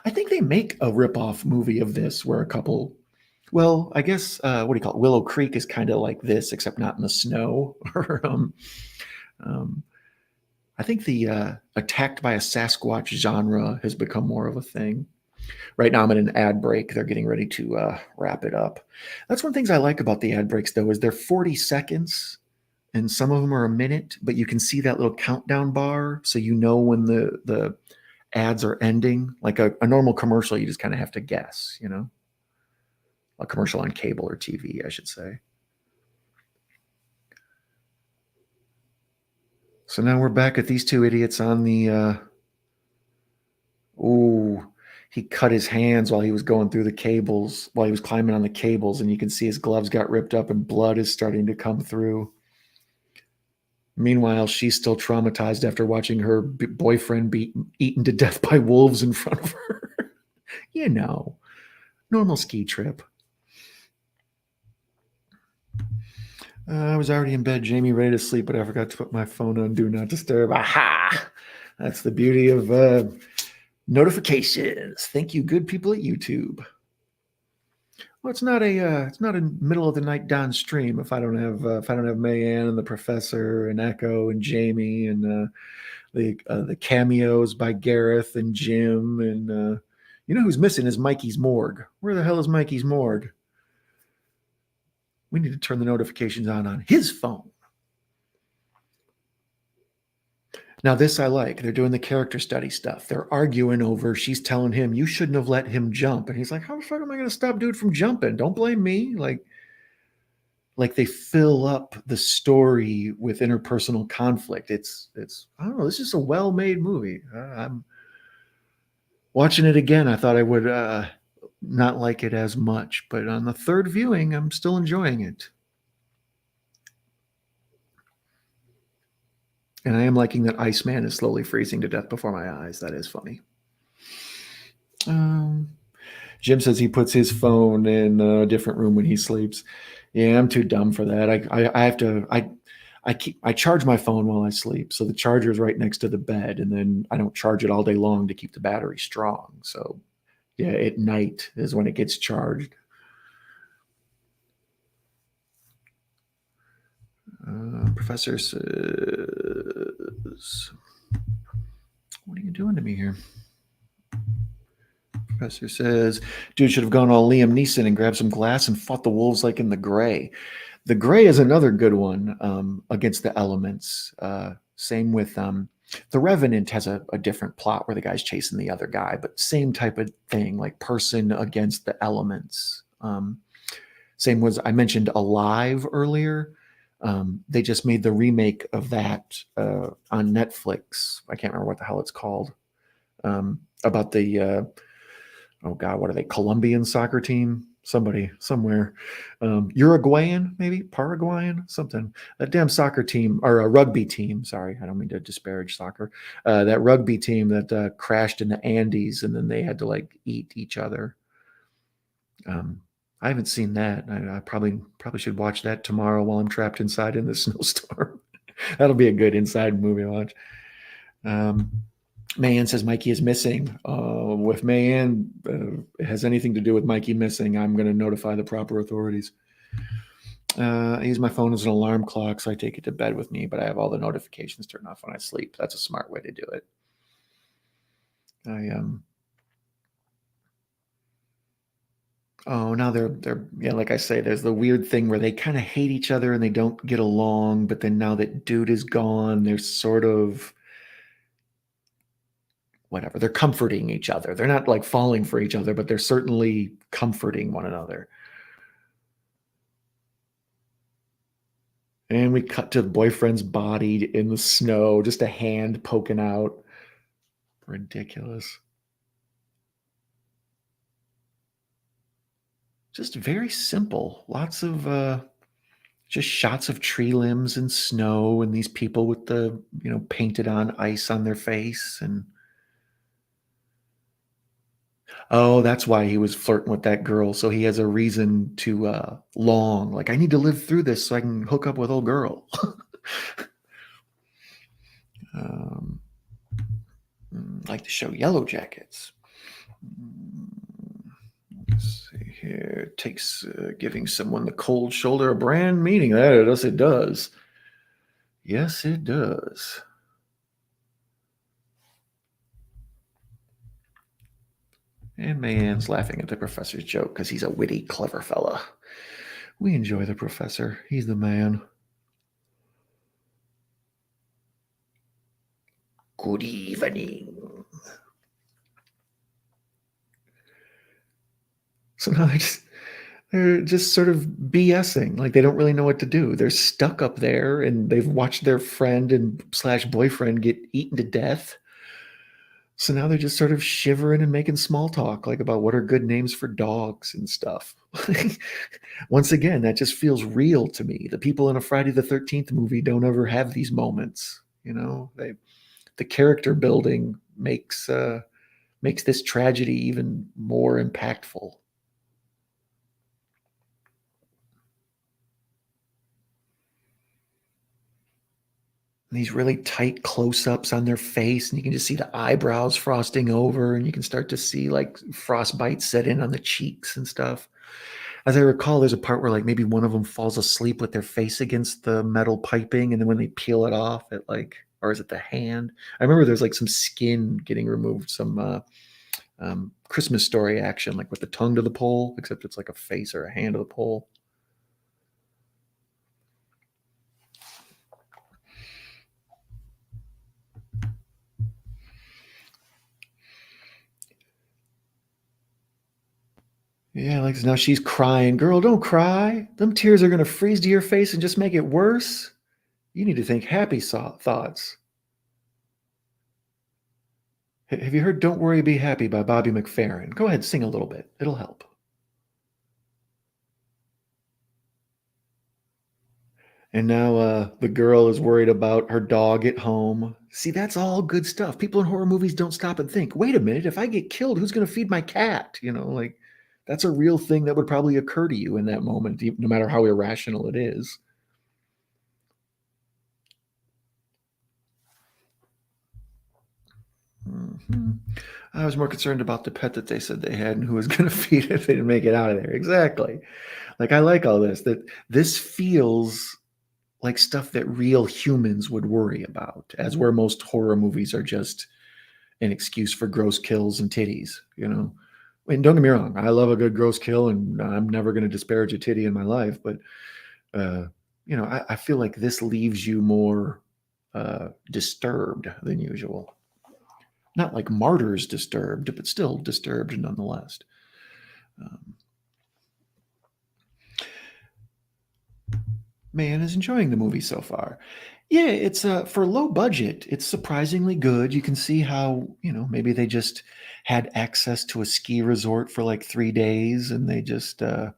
I think they make a ripoff movie of this where a couple. Well, I guess what do you call it? Willow Creek is kind of like this, except not in the snow. um, I think the attacked by a Sasquatch genre has become more of a thing. Right now, I'm in an ad break. They're getting ready to wrap it up. That's one of the things I like about the ad breaks, though, is they're 40 seconds, and some of them are a minute, but you can see that little countdown bar, so you know when the ads are ending. Like a normal commercial, you just kind of have to guess, you know? A commercial on cable or TV, I should say. So now we're back at these two idiots on the. Oh, he cut his hands while he was going through the cables, while he was climbing on the cables, and you can see his gloves got ripped up and blood is starting to come through. Meanwhile, she's still traumatized after watching her boyfriend be eaten to death by wolves in front of her. You know, normal ski trip. I was already in bed, Jamie, ready to sleep, but I forgot to put my phone on Do Not Disturb. Aha! That's the beauty of notifications. Thank you, good people at YouTube. Well, it's not a middle of the night Don stream if I don't have Mayanne and the Professor and Echo and Jamie and the cameos by Gareth and Jim and you know who's missing is Mikey's morgue. Where the hell is Mikey's morgue? We need to turn the notifications on his phone. Now, this I like. They're doing the character study stuff. They're arguing over, she's telling him, you shouldn't have let him jump. And he's like, how the fuck am I going to stop dude from jumping? Don't blame me. Like they fill up the story with interpersonal conflict. It's I don't know. This is a well-made movie. I'm watching it again. I thought I would not like it as much, but on the third viewing, I'm still enjoying it. And I am liking that Iceman is slowly freezing to death before my eyes. That is funny. Jim says he puts his phone in a different room when he sleeps. Yeah, I'm too dumb for that. I have to I charge my phone while I sleep, so the charger is right next to the bed, and then I don't charge it all day long to keep the battery strong. So yeah, at night is when it gets charged. Professor says, what are you doing to me here? Professor says, dude should have gone all Liam Neeson and grabbed some glass and fought the wolves like in The Gray. The Gray is another good one against the elements. Same with The Revenant has a different plot where the guy's chasing the other guy, but same type of thing, like person against the elements. Same was, I mentioned Alive earlier. They just made the remake of that on Netflix. I can't remember what the hell it's called. About the oh god, what are they? Colombian soccer team? Somebody somewhere, Uruguayan, maybe Paraguayan, something. That damn soccer team or a rugby team. Sorry, I don't mean to disparage soccer. That rugby team that crashed in the Andes, and then they had to like eat each other. I haven't seen that. I probably should watch that tomorrow while I'm trapped inside in this snowstorm. That'll be a good inside movie to watch. Um, Mayan says Mikey is missing. If Mayan has anything to do with Mikey missing, I'm going to notify the proper authorities. I use my phone as an alarm clock, so I take it to bed with me, but I have all the notifications turned off when I sleep. That's a smart way to do it. I Oh, now they're yeah, like I say, there's the weird thing where they kind of hate each other and they don't get along, but then now that dude is gone, they're sort of whatever. They're comforting each other. They're not like falling for each other, but they're certainly comforting one another. And we cut to the boyfriend's body in the snow, just a hand poking out. Ridiculous. Just very simple. Lots of just shots of tree limbs and snow and these people with the, painted on ice on their face. And oh, that's why he was flirting with that girl. So he has a reason to long. Like, I need to live through this so I can hook up with old girl. um, like the show Yellow Jackets. Let's see here. It takes giving someone the cold shoulder a brand meaning. Yes, it does. Yes, it does. And Mayan's laughing at the professor's joke because he's a witty, clever fella. We enjoy the professor. He's the man. Good evening. So now they're just sort of BSing. Like they don't really know what to do. They're stuck up there and they've watched their friend and slash boyfriend get eaten to death. So now they're just sort of shivering and making small talk, like about what are good names for dogs and stuff. Once again, that just feels real to me. The people in a Friday the 13th movie don't ever have these moments. The character building makes this tragedy even more impactful. These really tight close-ups on their face, and you can just see the eyebrows frosting over, and you can start to see like frostbite set in on the cheeks and stuff. As I recall, there's a part where like maybe one of them falls asleep with their face against the metal piping, and then when they peel it off, it like, or is it the hand? I remember there's like some skin getting removed, some Christmas Story action, like with the tongue to the pole, except it's like a face or a hand to the pole. Yeah, like now she's crying. Girl, don't cry. Them tears are gonna freeze to your face and just make it worse. You need to think happy thoughts. Have you heard "Don't Worry, Be Happy" by Bobby McFerrin? Go ahead, sing a little bit. It'll help. And now the girl is worried about her dog at home. See, that's all good stuff. People in horror movies don't stop and think, wait a minute, if I get killed, who's going to feed my cat? Like that's a real thing that would probably occur to you in that moment, no matter how irrational it is. Mm-hmm. I was more concerned about the pet that they said they had and who was going to feed it if they didn't make it out of there. Exactly. Like I like all this. That this feels like stuff that real humans would worry about, as where most horror movies are just an excuse for gross kills and titties. And don't get me wrong, I love a good gross kill, and I'm never going to disparage a titty in my life, but I feel like this leaves you more disturbed than usual. Not like Martyrs disturbed, but still disturbed nonetheless. Um, Man is enjoying the movie so far. Yeah, it's for low budget. It's surprisingly good. You can see how maybe they just had access to a ski resort for like 3 days, and they just. I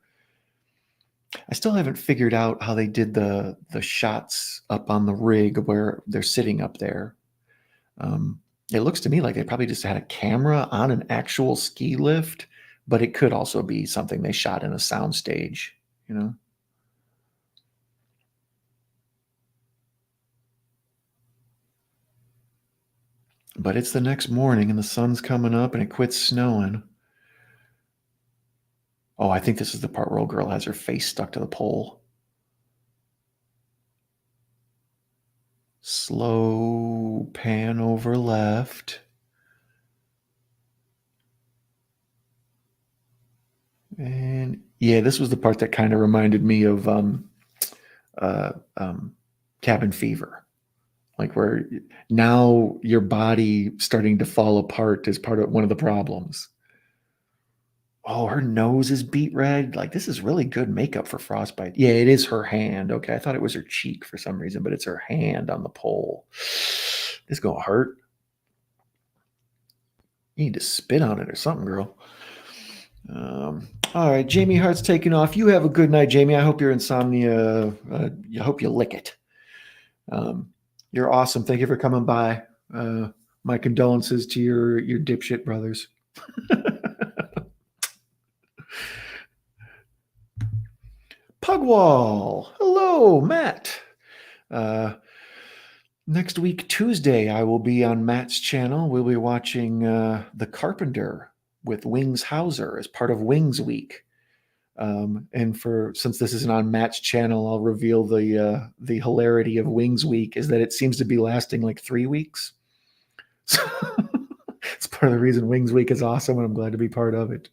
still haven't figured out how they did the shots up on the rig where they're sitting up there. It looks to me like they probably just had a camera on an actual ski lift but it could also be something they shot in a soundstage, you know? But it's the next morning and the sun's coming up and it quits snowing. Oh, I think this is the part where old girl has her face stuck to the pole. Slow pan over left. And yeah, this was the part that kind of reminded me of uh, um, Cabin Fever. Like where now your body starting to fall apart is part of one of the problems. Oh, her nose is beet red. Like this is really good makeup for frostbite. Yeah, it is her hand. Okay, I thought it was her cheek for some reason, but it's her hand on the pole. This is gonna hurt. You need to spit on it or something, girl. All right, Jamie Hart's taking off. You have a good night, Jamie. I hope your insomnia. I hope you lick it. You're awesome. Thank you for coming by. My condolences to your dipshit brothers. Pugwall. Hello, Matt. Next week, Tuesday, I will be on Matt's channel. We'll be watching The Carpenter with Wings Hauser as part of Wings Week. And since this isn't on Matt's channel, I'll reveal the hilarity of Wings Week is that it seems to be lasting like 3 weeks. So it's part of the reason Wings Week is awesome, and I'm glad to be part of it.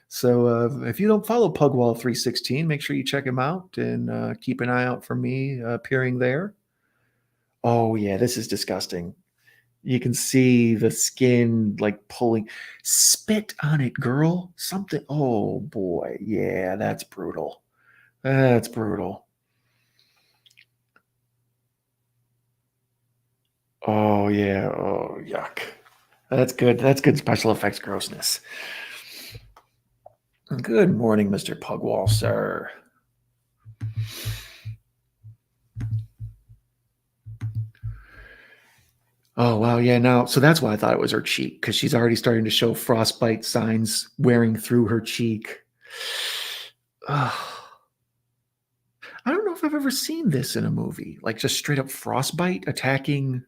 So if you don't follow Pugwall316, make sure you check him out and keep an eye out for me appearing there. Oh yeah, this is disgusting. You can see the skin like pulling. Spit on it, girl. Something. Oh boy. Yeah, that's brutal. That's brutal. Oh yeah. Oh yuck. That's good. That's good special effects grossness. Good morning, Mr. Pugwall, sir. Oh wow, yeah. Now, so that's why I thought it was her cheek, because she's already starting to show frostbite signs wearing through her cheek. Ugh. I don't know if I've ever seen this in a movie, like just straight up frostbite attacking.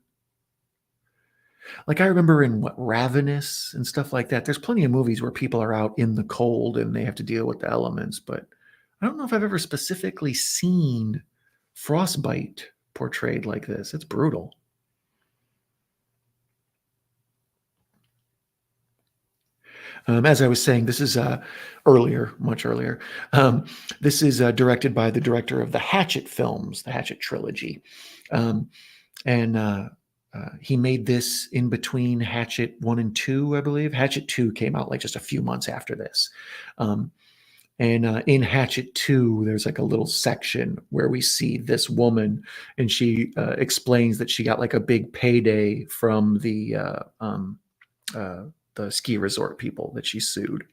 Like I remember in Ravenous and stuff like that. There's plenty of movies where people are out in the cold and they have to deal with the elements, but I don't know if I've ever specifically seen frostbite portrayed like this. It's brutal. As I was saying, this is much earlier. This is directed by the director of the Hatchet films, the Hatchet trilogy. And he made this in between Hatchet 1 and 2, I believe. Hatchet 2 came out like just a few months after this. And in Hatchet 2, there's like a little section where we see this woman, and she explains that she got like a big payday from the ski resort people that she sued.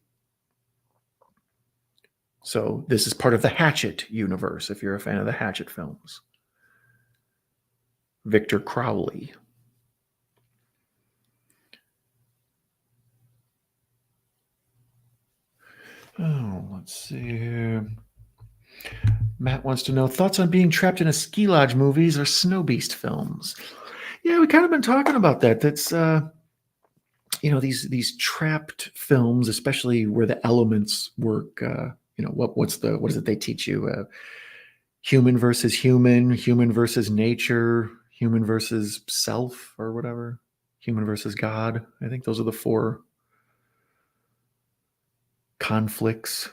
So this is part of the Hatchet universe, if you're a fan of the Hatchet films. Victor Crowley. Oh, let's see here. Matt wants to know thoughts on being trapped in a ski lodge movies or Snow Beast films. Yeah, we kind of been talking about that. That's these trapped films, especially where the elements work. What is it they teach you? Human versus human, human versus nature, human versus self, or whatever. Human versus God. I think those are the 4 conflicts.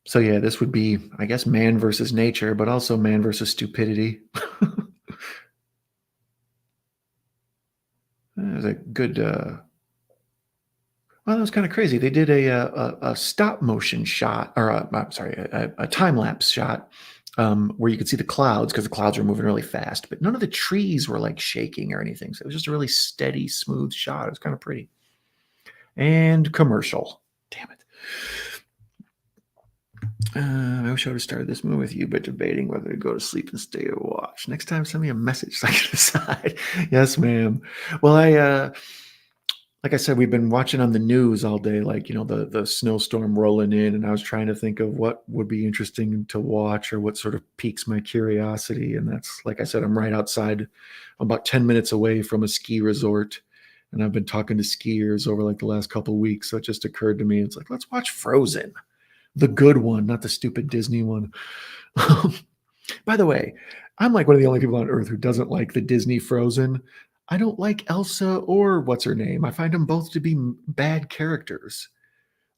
So yeah, this would be, I guess, man versus nature, but also man versus stupidity. There's a good. Well, that was kind of crazy. They did a stop motion shot, or a time lapse shot, where you could see the clouds because the clouds were moving really fast, but none of the trees were like shaking or anything. So it was just a really steady, smooth shot. It was kind of pretty. And commercial. Damn it. I wish I would have started this movie with you, but debating whether to go to sleep and stay or watch. Next time, send me a message so I can decide. Yes, ma'am. Well, like I said, we've been watching on the news all day, like, the snowstorm rolling in, and I was trying to think of what would be interesting to watch or what sort of piques my curiosity. And that's, like I said, I'm right outside, I'm about 10 minutes away from a ski resort. And I've been talking to skiers over like the last couple of weeks. So it just occurred to me, it's like, let's watch Frozen, the good one, not the stupid Disney one. By the way, I'm like one of the only people on earth who doesn't like the Disney Frozen. I don't like Elsa or what's her name. I find them both to be bad characters.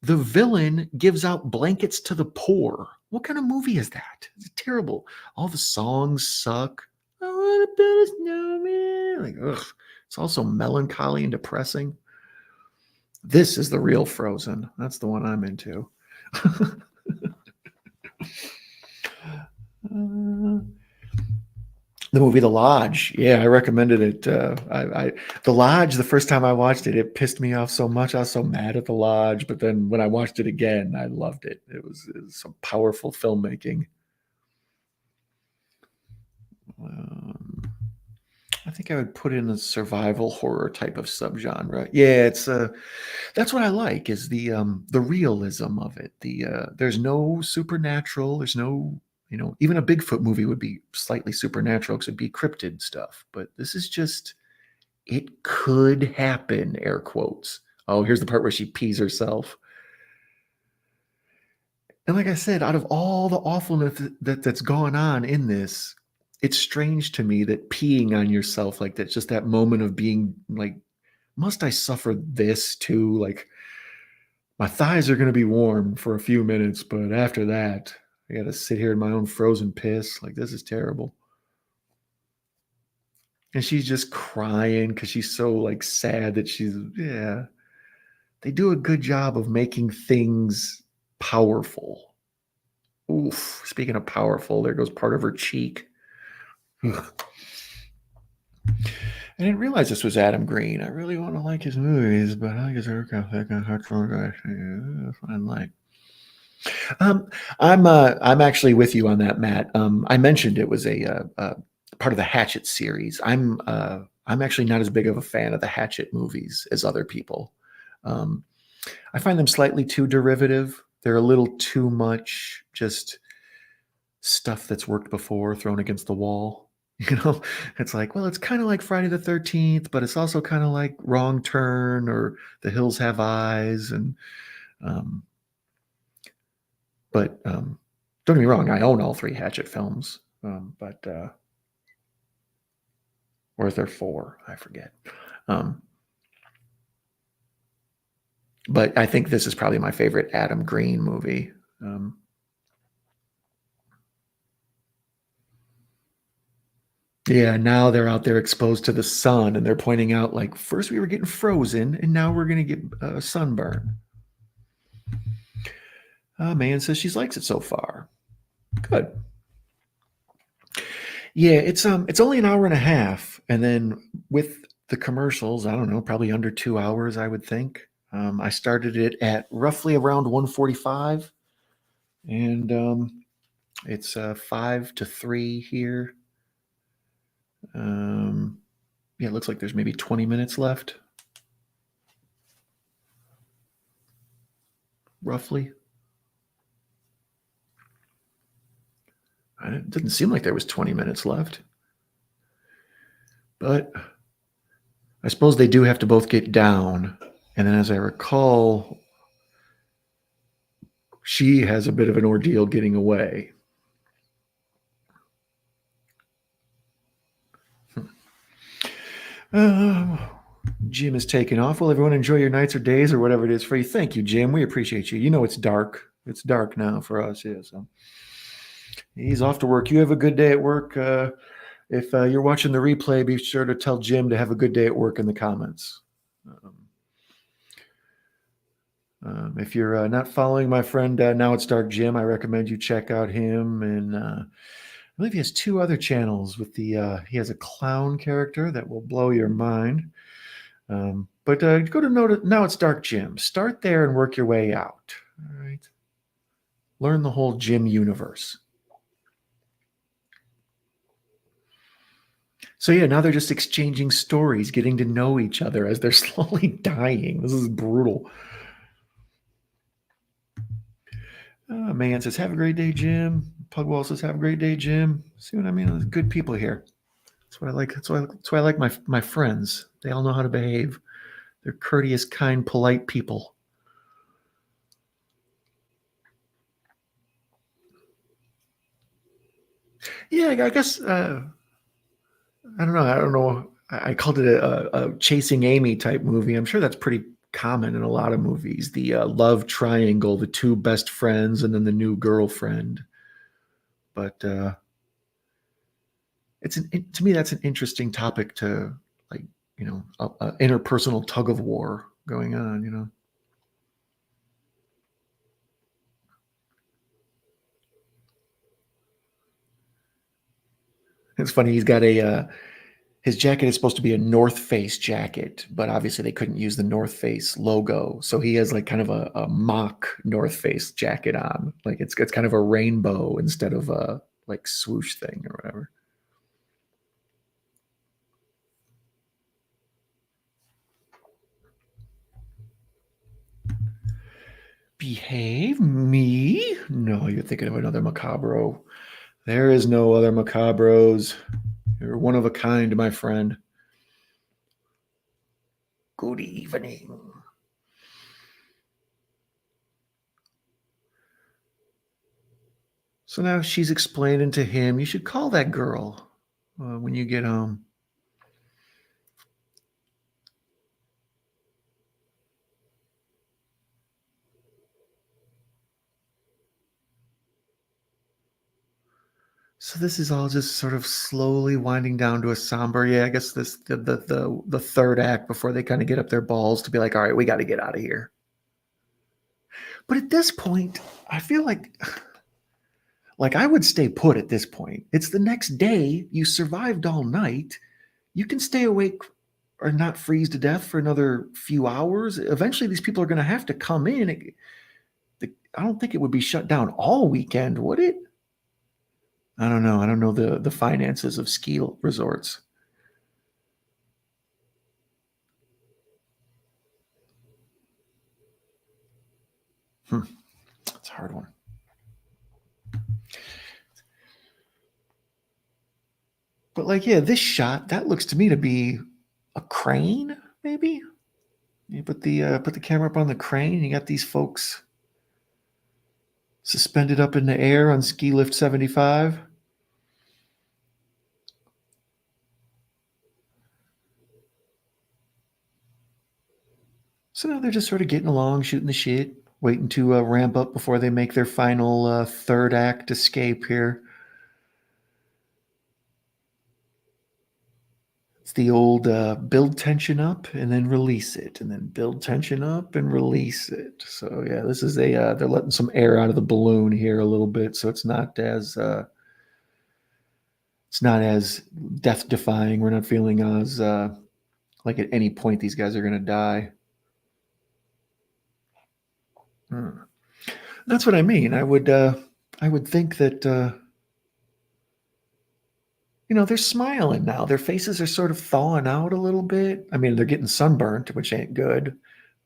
The villain gives out blankets to the poor. What kind of movie is that? It's terrible. All the songs suck. I want to build a snowman. Like, ugh. It's also melancholy and depressing. This is the real Frozen. That's the one I'm into. The movie The Lodge. Yeah, I recommended it. The Lodge, the first time I watched it, it pissed me off so much. I was so mad at The Lodge, but then when I watched it again, I loved it. It was some powerful filmmaking. I think I would put in a survival horror type of subgenre. Yeah, it's that's what I like, is the realism of it. There's no supernatural. There's no, even a Bigfoot movie would be slightly supernatural because it'd be cryptid stuff. But this is just, it could happen, air quotes. Oh, here's the part where she pees herself. And like I said, out of all the awfulness that's gone on in this, it's strange to me that peeing on yourself like that's just that moment of being like, must I suffer this too? Like, my thighs are going to be warm for a few minutes, but after that, I got to sit here in my own frozen piss. Like, this is terrible. And she's just crying because she's so like sad that yeah. They do a good job of making things powerful. Oof. Speaking of powerful, there goes part of her cheek. Ugh. I didn't realize this was Adam Green. I really want to like his movies, but I guess I find like. I'm actually with you on that, Matt. I mentioned it was a part of the Hatchet series. I'm actually not as big of a fan of the Hatchet movies as other people. I find them slightly too derivative. They're a little too much just stuff that's worked before thrown against the wall. It's like, well, it's kind of like Friday the 13th, but it's also kind of like Wrong Turn or The Hills Have Eyes. And but don't get me wrong, I own all three Hatchet films. But or is there four? I forget. But I think this is probably my favorite Adam Green movie. Yeah, now they're out there exposed to the sun, and they're pointing out, like, first we were getting frozen, and now we're going to get sunburn. Man says she likes it so far. Good. Yeah, it's only an hour and a half, and then with the commercials, I don't know, probably under 2 hours, I would think. I started it at roughly around 1:45, and it's 5 to 3 here. Yeah, it looks like there's maybe 20 minutes left, roughly. It didn't seem like there was 20 minutes left. But I suppose they do have to both get down. And then, as I recall, she has a bit of an ordeal getting away. Jim is taking off. Well, everyone enjoy your nights or days or whatever it is for you. Thank you, Jim. We appreciate you. It's dark. It's dark now for us. Yeah, so he's off to work. You have a good day at work. If you're watching the replay, be sure to tell Jim to have a good day at work in the comments. If you're not following my friend Now It's Dark Jim, I recommend you check out him. And I believe he has 2 other channels with he has a clown character that will blow your mind. But go to Now It's Dark Jim. Start there and work your way out. All right. Learn the whole Jim universe. So yeah, now they're just exchanging stories, getting to know each other as they're slowly dying. This is brutal. Man says, "Have a great day, Jim." Pugwall says, "Have a great day, Jim." See what I mean? There's good people here. That's what I like. That's why I like my friends. They all know how to behave. They're courteous, kind, polite people. Yeah, I guess I don't know. I don't know. I called it a chasing Amy type movie. I'm sure that's pretty common in a lot of movies. The love triangle, the two best friends, and then the new girlfriend. But to me that's an interesting topic to like a interpersonal tug of war going on. It's funny, he's got a his jacket is supposed to be a North Face jacket, but obviously they couldn't use the North Face logo, so he has like kind of a mock North Face jacket on, like it's kind of a rainbow instead of a like swoosh thing or whatever. Behave me? No, you're thinking of another Macabro. There is no other Macabros. You're one of a kind, my friend. Good evening. So now she's explaining to him, you should call that girl when you get home. So this is all just sort of slowly winding down to a somber. Yeah, I guess this the third act before they kind of get up their balls to be like, all right, we got to get out of here. But at this point, I feel like I would stay put at this point. It's the next day. You survived all night. You can stay awake or not freeze to death for another few hours. Eventually, these people are going to have to come in. I don't think it would be shut down all weekend, would it? I don't know. I don't know the finances of ski resorts. It's a hard one. But like, yeah, this shot that looks to me to be a crane, maybe. You put the camera up on the crane. You got these folks suspended up in the air on ski lift 75. So now they're just sort of getting along, shooting the shit, waiting to ramp up before they make their final third act escape here. It's the old build tension up and then release it, and then build tension up and release it. So yeah, this is they're letting some air out of the balloon here a little bit, so it's not as death defying. We're not feeling as like at any point these guys are going to die. Hmm. That's what I mean. I would think that they're smiling now. Their faces are sort of thawing out a little bit. I mean, they're getting sunburnt, which ain't good.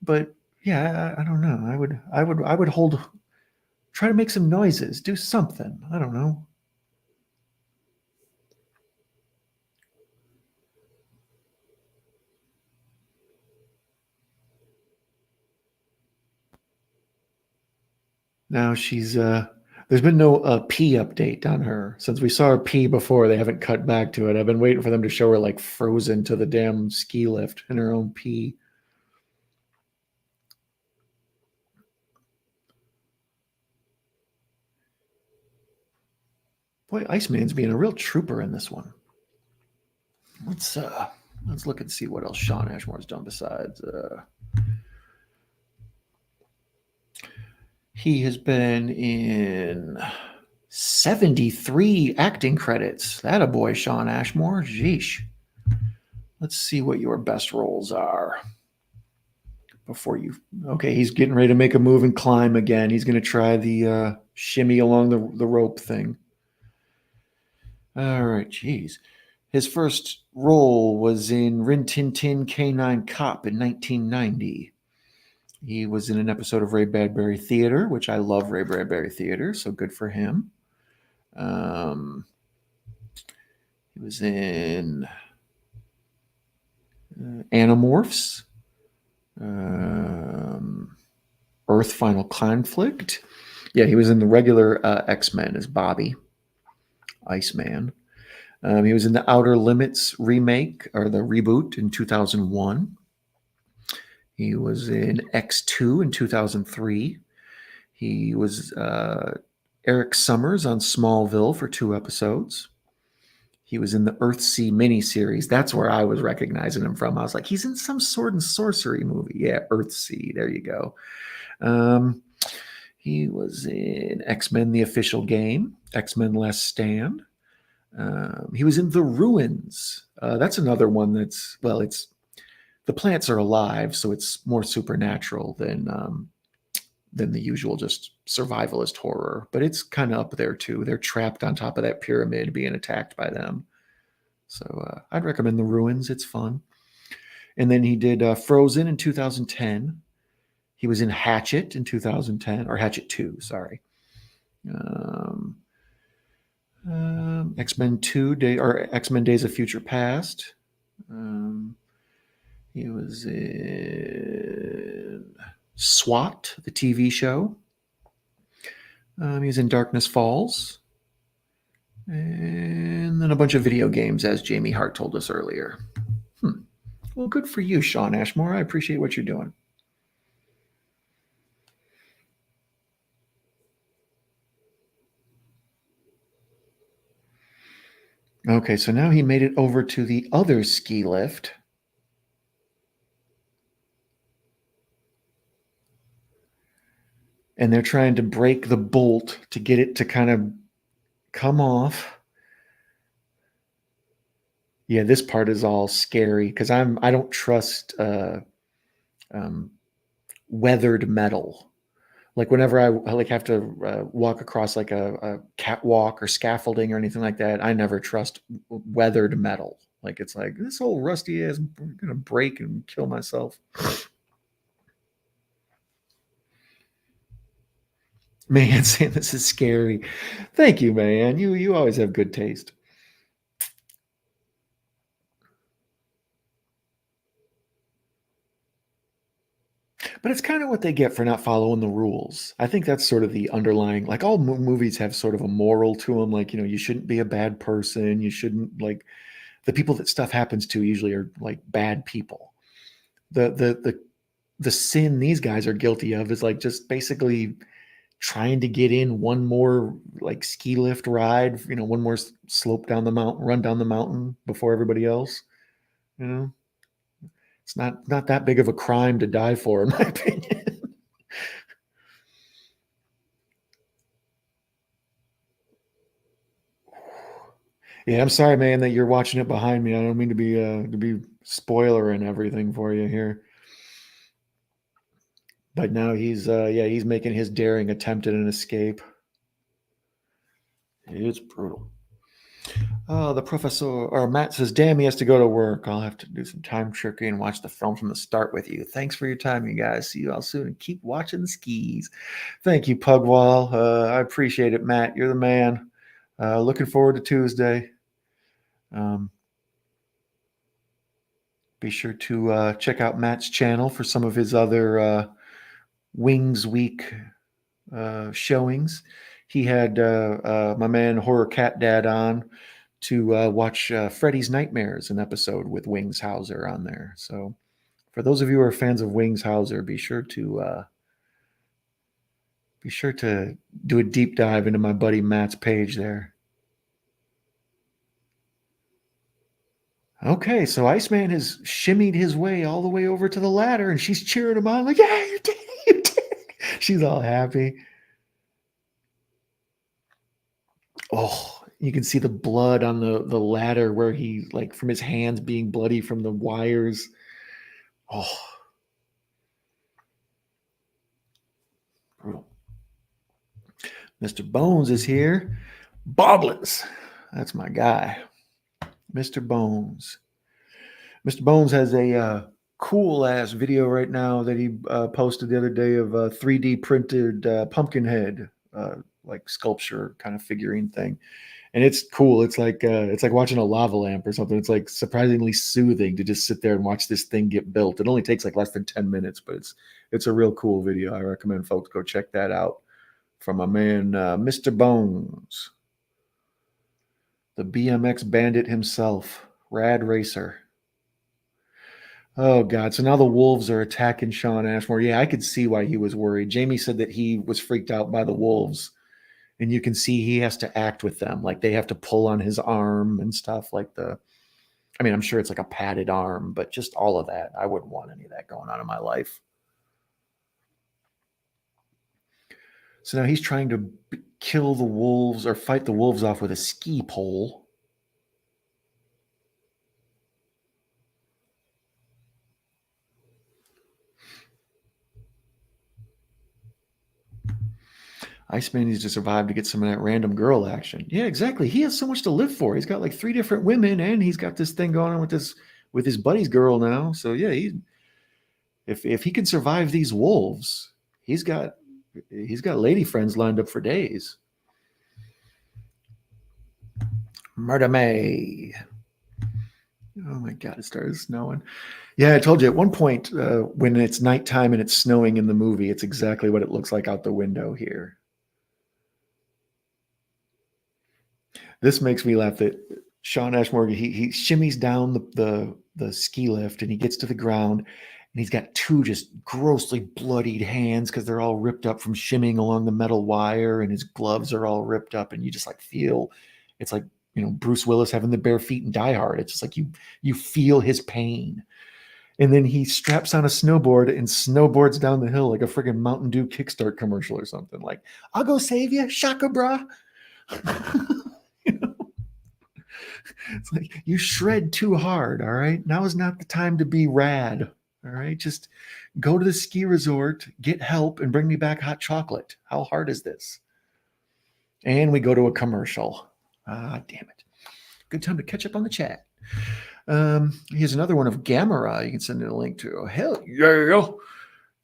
But yeah, I don't know. I would hold, try to make some noises, do something. I don't know. Now she's there's been no pee update on her since we saw her pee before. They haven't cut back to it. I've been waiting for them to show her like frozen to the damn ski lift in her own pee. Boy, Iceman's being a real trooper in this one. Let's uh let's look and see what else Sean Ashmore's done besides he has been in 73 acting credits. That a boy, Sean Ashmore. Jeesh. Let's see what your best roles are before you. Okay, he's getting ready to make a move and climb again. He's going to try the shimmy along the rope thing. All right, geez. His first role was in Rin Tin Tin K9 Cop in 1990. He was in an episode of Ray Bradbury Theater, which I love Ray Bradbury Theater, so good for him. He was in Animorphs, Earth Final Conflict. Yeah, he was in the regular X-Men as Bobby, Iceman. He was in the Outer Limits remake or the reboot in 2001. He was in X2 in 2003. He was Eric Summers on Smallville for 2 episodes. He was in the Earthsea miniseries. That's where I was recognizing him from. I was like, he's in some sword and sorcery movie. Yeah, Earthsea. There you go. He was in X-Men: The Official Game, X-Men: Last Stand. He was in The Ruins. That's another one that's, well, it's the plants are alive, so it's more supernatural than the usual just survivalist horror. But it's kind of up there too. They're trapped on top of that pyramid being attacked by them. So I'd recommend The Ruins. It's fun. And then he did Frozen in 2010. He was in Hatchet in 2010, or Hatchet 2, sorry. X-Men 2, or X-Men Days of Future Past. He was in SWAT, the TV show. He was in Darkness Falls. And then a bunch of video games, as Jamie Hart told us earlier. Well, good for you, Sean Ashmore. I appreciate what you're doing. Okay, so now he made it over to the other ski lift. And they're trying to break the bolt to get it to kind of come off. Yeah, this part is all scary because I don't trust weathered metal. Like whenever I like have to walk across like a catwalk or scaffolding or anything like that, I never trust weathered metal. Like it's like this old rusty ass, I'm gonna break and kill myself. Man, saying this is scary. Thank you, man. You always have good taste. But it's kind of what they get for not following the rules. I think that's sort of the underlying, like all movies have sort of a moral to them. Like, you shouldn't be a bad person. You shouldn't like the people that stuff happens to usually are like bad people. The sin these guys are guilty of is like just basically trying to get in one more like ski lift ride, one more slope down the mountain, run down the mountain before everybody else. You know, it's not that big of a crime to die for, in my opinion. Yeah, I'm sorry, man, that you're watching it behind me. I don't mean to be spoiler and everything for you here. But now he's making his daring attempt at an escape. It's brutal. Oh, the professor or Matt says, "Damn, he has to go to work. I'll have to do some time trickery and watch the film from the start with you." Thanks for your time, you guys. See you all soon, and keep watching the skis. Thank you, Pugwall. I appreciate it, Matt. You're the man. Looking forward to Tuesday. Be sure to check out Matt's channel for some of his other Wings Week showings. He had my man Horror Cat Dad on to watch Freddy's Nightmares, an episode with Wings Hauser on there. So for those of you who are fans of Wings Hauser, be sure to do a deep dive into my buddy Matt's page there. Okay, so Iceman has shimmied his way all the way over to the ladder, and she's cheering him on, like, "Yeah, you did it, you did it." She's all happy. Oh, you can see the blood on the ladder where he, like, from his hands being bloody from the wires. Oh, brutal. Mr. Bones is here. Boblins, that's my guy. Mr. Bones. Mr. Bones has a cool ass video right now that he posted the other day of a 3D printed pumpkin head, like sculpture kind of figurine thing, and it's cool. It's like watching a lava lamp or something. It's like surprisingly soothing to just sit there and watch this thing get built. It only takes like less than 10 minutes, but it's a real cool video. I recommend folks go check that out from a man, Mr. Bones, the BMX bandit himself, Rad Racer. Oh God! So now the wolves are attacking Sean Ashmore. Yeah, I could see why he was worried. Jamie said that he was freaked out by the wolves, and you can see he has to act with them, like they have to pull on his arm and stuff. Like the, I mean, I'm sure it's like a padded arm, but just all of that, I wouldn't want any of that going on in my life. So now he's trying to kill the wolves or fight the wolves off with a ski pole. Iceman needs to survive to get some of that random girl action. Yeah, exactly. He has so much to live for. He's got like 3 different women, and he's got this thing going on with his buddy's girl now. So yeah, if he can survive these wolves, he's got lady friends lined up for days. Murder May. Oh my God, it started snowing. Yeah, I told you at one point when it's nighttime and it's snowing in the movie, it's exactly what it looks like out the window here. This makes me laugh that Sean Ashmore he shimmies down the ski lift and he gets to the ground and he's got two just grossly bloodied hands because they're all ripped up from shimmying along the metal wire, and his gloves are all ripped up, and you just like feel it's like, Bruce Willis having the bare feet in Die Hard. It's just like you feel his pain. And then he straps on a snowboard and snowboards down the hill like a friggin' Mountain Dew Kickstart commercial or something. Like, I'll go save you, shaka bra. It's like you shred too hard. All right. Now is not the time to be rad. All right. Just go to the ski resort, get help, and bring me back hot chocolate. How hard is this? And we go to a commercial. Ah, damn it. Good time to catch up on the chat. Here's another one of Gamera. You can send in a link to. Oh, hell yeah.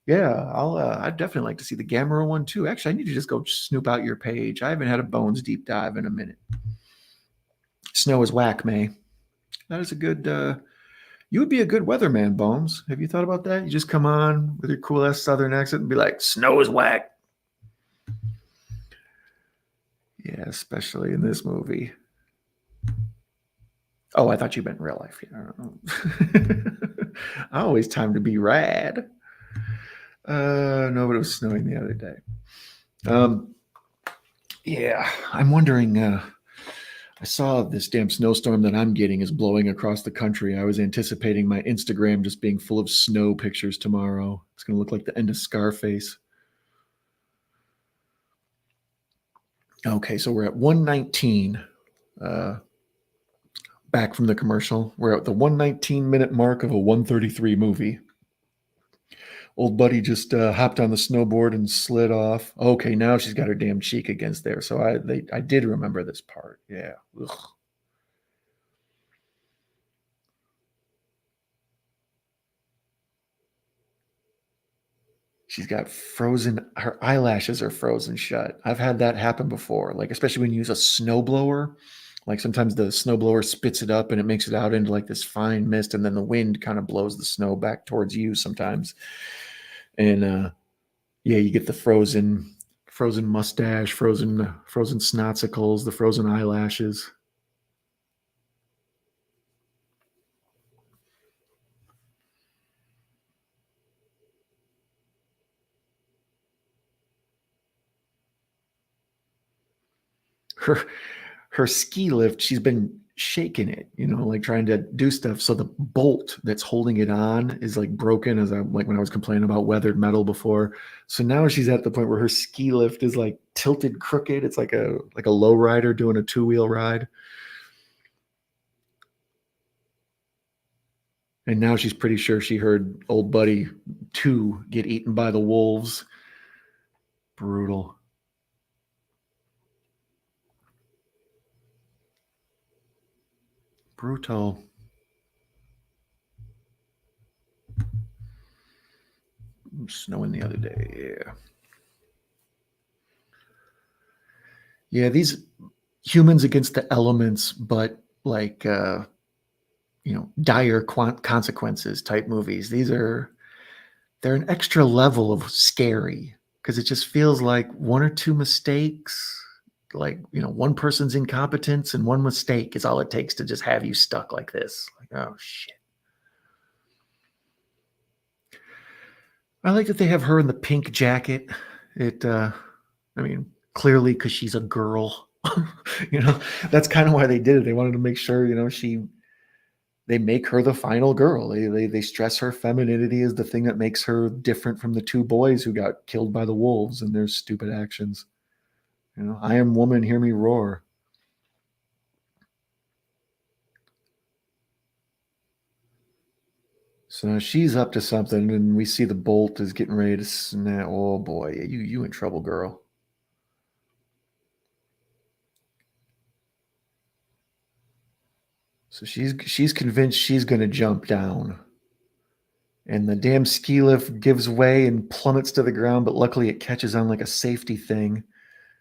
Yeah, I'd definitely like to see the Gamera one too. Actually, I need to just go snoop out your page. I haven't had a Bones deep dive in a minute. Snow is whack, May. That is a good. You would be a good weatherman, Bones. Have you thought about that? You just come on with your cool ass Southern accent and be like, "Snow is whack." Yeah, especially in this movie. Oh, I thought you meant real life. Yeah. Always time to be rad. No, but it was snowing the other day. Yeah, I'm wondering. I saw this damn snowstorm that I'm getting is blowing across the country. I was anticipating my Instagram just being full of snow pictures tomorrow. It's going to look like the end of Scarface. Okay, so we're at 119. Back from the commercial. We're at the 119-minute mark of a 133 movie. Old buddy just hopped on the snowboard and slid off. Okay, now she's got her damn cheek against there. So I did remember this part. Yeah. Ugh. She's got frozen, her eyelashes are frozen shut. I've had that happen before, like especially when you use a snowblower. Like sometimes the snowblower spits it up and it makes it out into like this fine mist, and then the wind kind of blows the snow back towards you sometimes. And yeah, you get the frozen mustache, frozen snotsicles, the frozen eyelashes. Her her ski lift, she's been shaking it, like trying to do stuff. So the bolt that's holding it on is like broken, as I like when I was complaining about weathered metal before. So now she's at the point where her ski lift is like tilted crooked. It's like a low rider doing a two-wheel ride. And now she's pretty sure she heard old buddy 2 get eaten by the wolves. Brutal. Brutal. Snowing the other day. Yeah. Yeah, these humans against the elements, but like dire consequences type movies. They're an extra level of scary because it just feels like one or two mistakes, like one person's incompetence and one mistake is all it takes to just have you stuck like this. Like, oh shit. I like that they have her in the pink jacket. I mean, clearly because she's a girl. you know, that's kind of why they did it. They wanted to make sure, they make her the final girl. They stress her femininity as the thing that makes her different from the two boys who got killed by the wolves and their stupid actions. I am woman, hear me roar. So now she's up to something, and we see the bolt is getting ready to snap. Oh boy, you in trouble, girl. So she's convinced she's going to jump down. And the damn ski lift gives way and plummets to the ground, but luckily it catches on like a safety thing.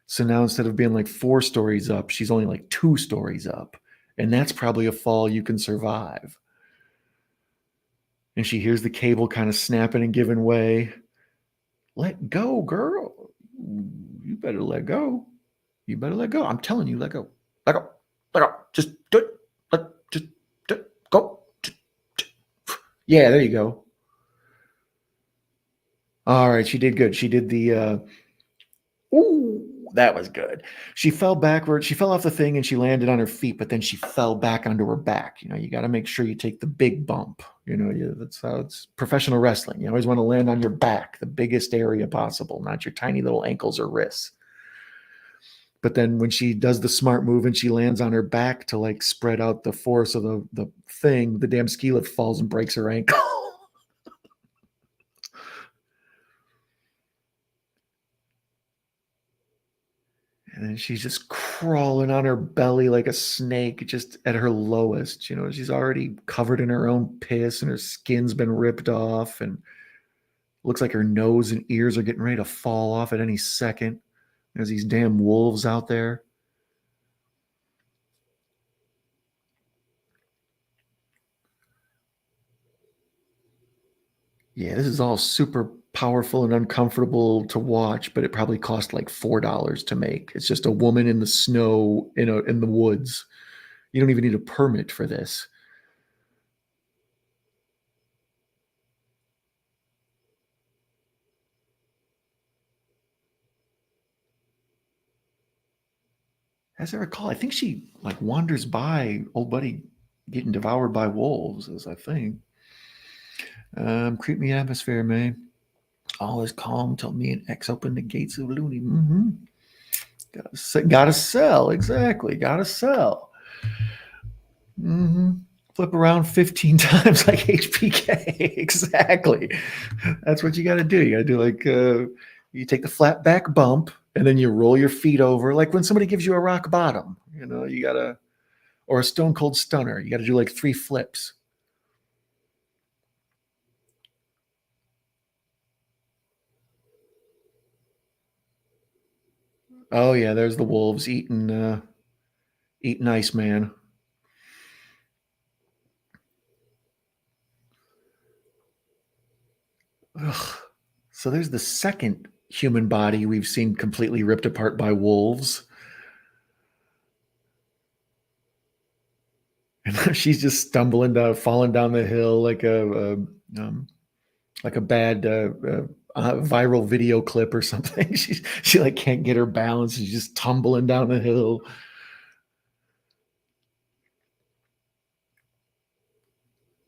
So now instead of being like 4 stories up, she's only like 2 stories up. And that's probably a fall you can survive. And she hears the cable kind of snapping and giving way. Let go, girl. You better let go. You better let go. I'm telling you, let go. Let go. Let go. Just do it. Just do it. Go. Yeah, there you go. All right, she did good. She did the ooh, that was good. She fell backward. She fell off the thing and she landed on her feet, but then she fell back onto her back. You got to make sure you take the big bump. That's how it's professional wrestling. You always want to land on your back, the biggest area possible, not your tiny little ankles or wrists. But then when she does the smart move and she lands on her back to like spread out the force of the thing, the damn ski lift falls and breaks her ankle. And then she's just crawling on her belly like a snake, just at her lowest. She's already covered in her own piss and her skin's been ripped off. And looks like her nose and ears are getting ready to fall off at any second. There's these damn wolves out there. Yeah, this is all super powerful and uncomfortable to watch, but it probably cost like $4 to make. It's just a woman in the snow in the woods. You don't even need a permit for this. As I recall, I think she like wanders by old buddy getting devoured by wolves, as I think. Creepy atmosphere, man. All is calm till me and X open the gates of Looney. Mm-hmm. Gotta sell, exactly. Gotta sell. Mm-hmm. Flip around 15 times like HPK. Exactly. That's what you got to do. You got to do like you take the flat back bump and then you roll your feet over, like when somebody gives you a rock bottom. You got to, or a stone cold stunner. You got to do like 3 flips. Oh yeah, there's the wolves eating Iceman. Ugh. So there's the second human body we've seen completely ripped apart by wolves. And she's just stumbling down, falling down the hill like a bad viral video clip or something. She like can't get her balance. She's just tumbling down the hill.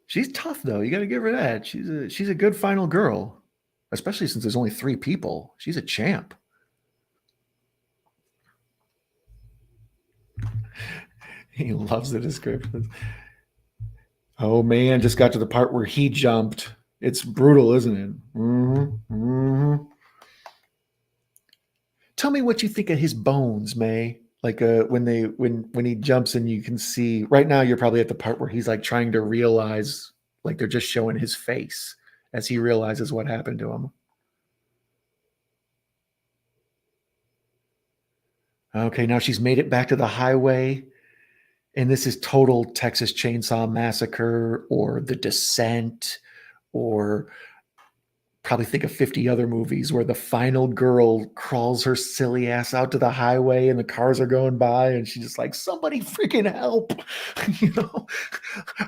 She's tough though. You got to give her that. She's a good final girl, especially since there's only 3 people. She's a champ. He loves the descriptions. Oh man, just got to the part where he jumped. It's brutal, isn't it? Mm-hmm. Tell me what you think of his bones, May. Like when he jumps and you can see right now you're probably at the part where he's like trying to realize, like they're just showing his face as he realizes what happened to him. Okay, now she's made it back to the highway, and this is total Texas Chainsaw Massacre or The Descent, or probably think of 50 other movies where the final girl crawls her silly ass out to the highway and the cars are going by and she's just like, somebody freaking help. You know,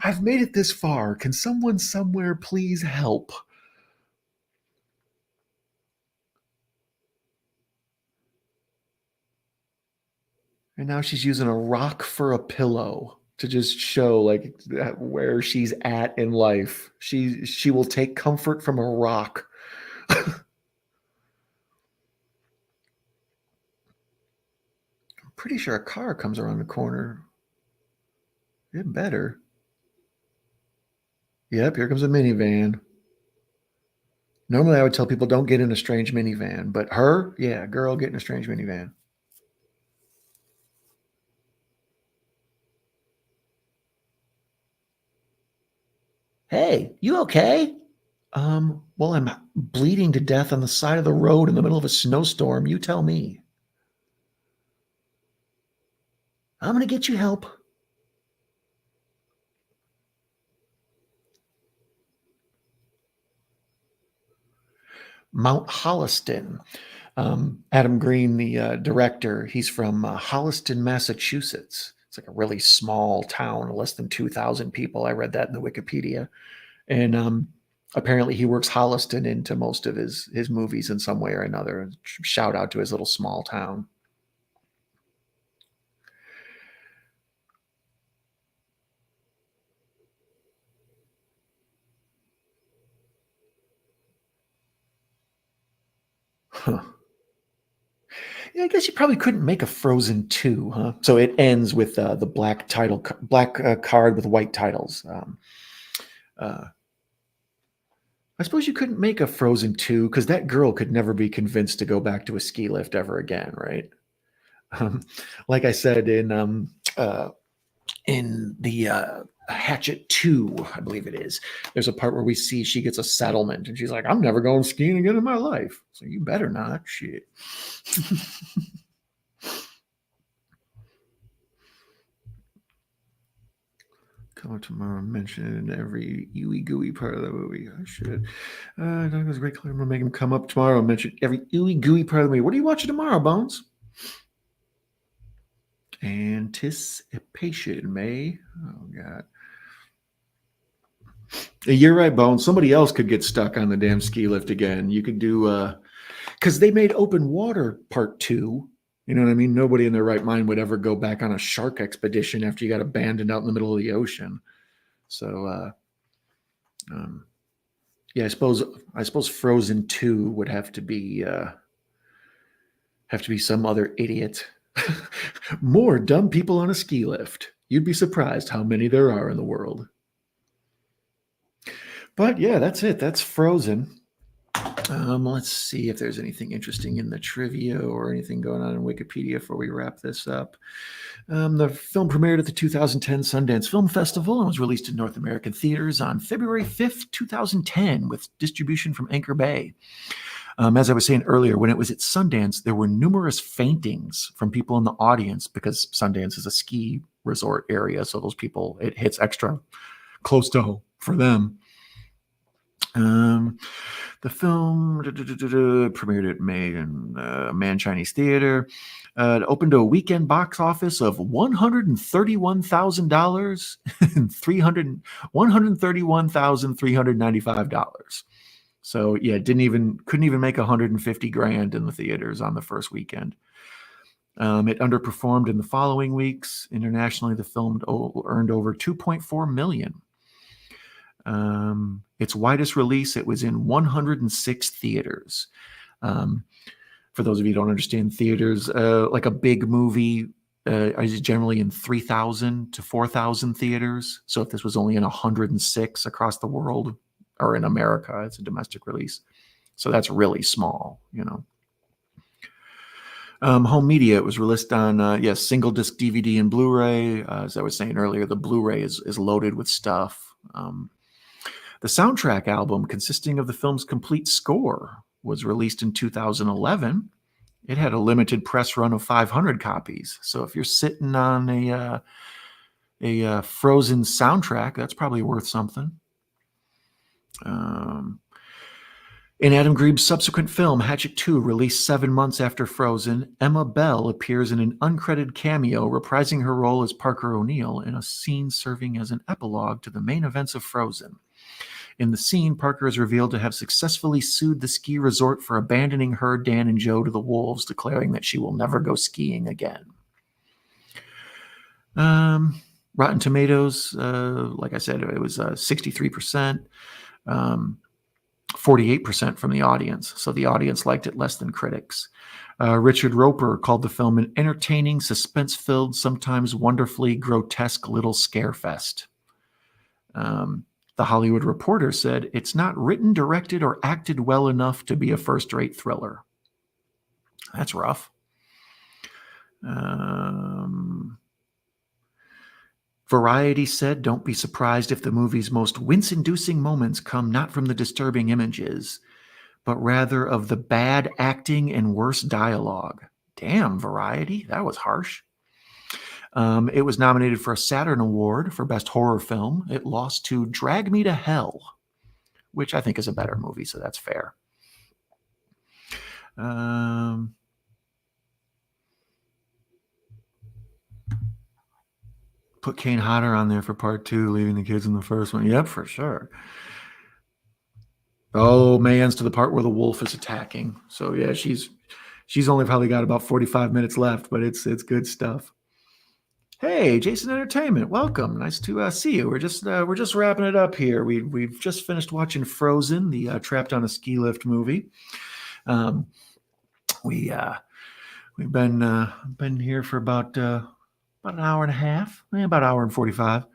I've made it this far. Can someone somewhere please help? And now she's using a rock for a pillow to just show like where she's at in life. She will take comfort from a rock. I'm pretty sure a car comes around the corner. It better. Yep, here comes a minivan. Normally, I would tell people don't get in a strange minivan, but her, yeah, girl, get in a strange minivan. Hey, you okay? Well, I'm bleeding to death on the side of the road in the middle of a snowstorm. You tell me. I'm gonna get you help. Mount Holliston. Adam Green, the director, he's from Holliston, Massachusetts. It's like a really small town, less than 2,000 people. I read that in the Wikipedia. And apparently he works Holliston into most of his movies in some way or another. Shout out to his little small town. Huh. Yeah, I guess you probably couldn't make a Frozen 2, huh? So it ends with the black card with white titles. Uh, I suppose you couldn't make a Frozen 2 because that girl could never be convinced to go back to a ski lift ever again, right? Um, like I said in the Hatchet 2, I believe it is, there's a part where we see she gets a settlement and she's like, I'm never going skiing again in my life. So you better not. Shit. Come up tomorrow, mention every ooey gooey part of the movie. I should. That was a great. I'm gonna make him come up tomorrow and mention every ooey gooey part of the movie. What are you watching tomorrow, Bones? Anticipation, May. Oh God. You're right, Bones. Somebody else could get stuck on the damn ski lift again. You could do because they made Open Water Part 2. You know what I mean? Nobody in their right mind would ever go back on a shark expedition after you got abandoned out in the middle of the ocean. So um, yeah, I suppose Frozen 2 would have to be some other idiot. More dumb people on a ski lift. You'd be surprised how many there are in the world. But yeah, that's it. That's Frozen. Let's see if there's anything interesting in the trivia or anything going on in Wikipedia before we wrap this up. The film premiered at the 2010 Sundance Film Festival and was released in North American theaters on February 5th, 2010, with distribution from Anchor Bay. As I was saying earlier, when it was at Sundance, there were numerous faintings from people in the audience because Sundance is a ski resort area. So those people, it hits extra close to home for them. The film premiered at May in Man Chinese Theater. It opened to a weekend box office of $131,000 and $131,395. So yeah, couldn't even make 150 grand in the theaters on the first weekend. It underperformed in the following weeks. Internationally, the film earned over 2.4 million. Its widest release, it was in 106 theaters. For those of you who don't understand theaters, like a big movie is generally in 3,000 to 4,000 theaters. So if this was only in 106 across the world or in America, it's a domestic release. So that's really small, you know. Home media, it was released on, yes, single disc DVD and Blu-ray. As I was saying earlier, the Blu-ray is loaded with stuff. The soundtrack album, consisting of the film's complete score, was released in 2011. It had a limited press run of 500 copies. So if you're sitting on a Frozen soundtrack, that's probably worth something. In Adam Grebe's subsequent film, Hatchet 2, released 7 months after Frozen, Emma Bell appears in an uncredited cameo, reprising her role as Parker O'Neill in a scene serving as an epilogue to the main events of Frozen. In the scene, Parker is revealed to have successfully sued the ski resort for abandoning her, Dan, and Joe to the wolves, declaring that she will never go skiing again. Rotten Tomatoes, like I said, it was 63%. 48% from the audience, so the audience liked it less than critics. Richard Roper called the film an entertaining, suspense-filled, sometimes wonderfully grotesque little scarefest. The Hollywood Reporter said, "It's not written, directed, or acted well enough to be a first-rate thriller." That's rough. Variety said, "Don't be surprised if the movie's most wince-inducing moments come not from the disturbing images, but rather of the bad acting and worse dialogue." Damn, Variety, that was harsh. It was nominated for a Saturn Award for Best Horror Film. It lost to Drag Me to Hell, which I think is a better movie, so that's fair. Put Kane Hodder on there for part 2, leaving the kids in the first one. Yep, for sure. Oh, Mayans to the part where the wolf is attacking. So yeah, she's only probably got about 45 minutes left, but it's good stuff. Hey, Jason Entertainment, welcome. Nice to see you. We're just wrapping it up here. We've just finished watching Frozen, the Trapped on a Ski Lift movie. We've been here for about an hour and a half, about an hour and 45.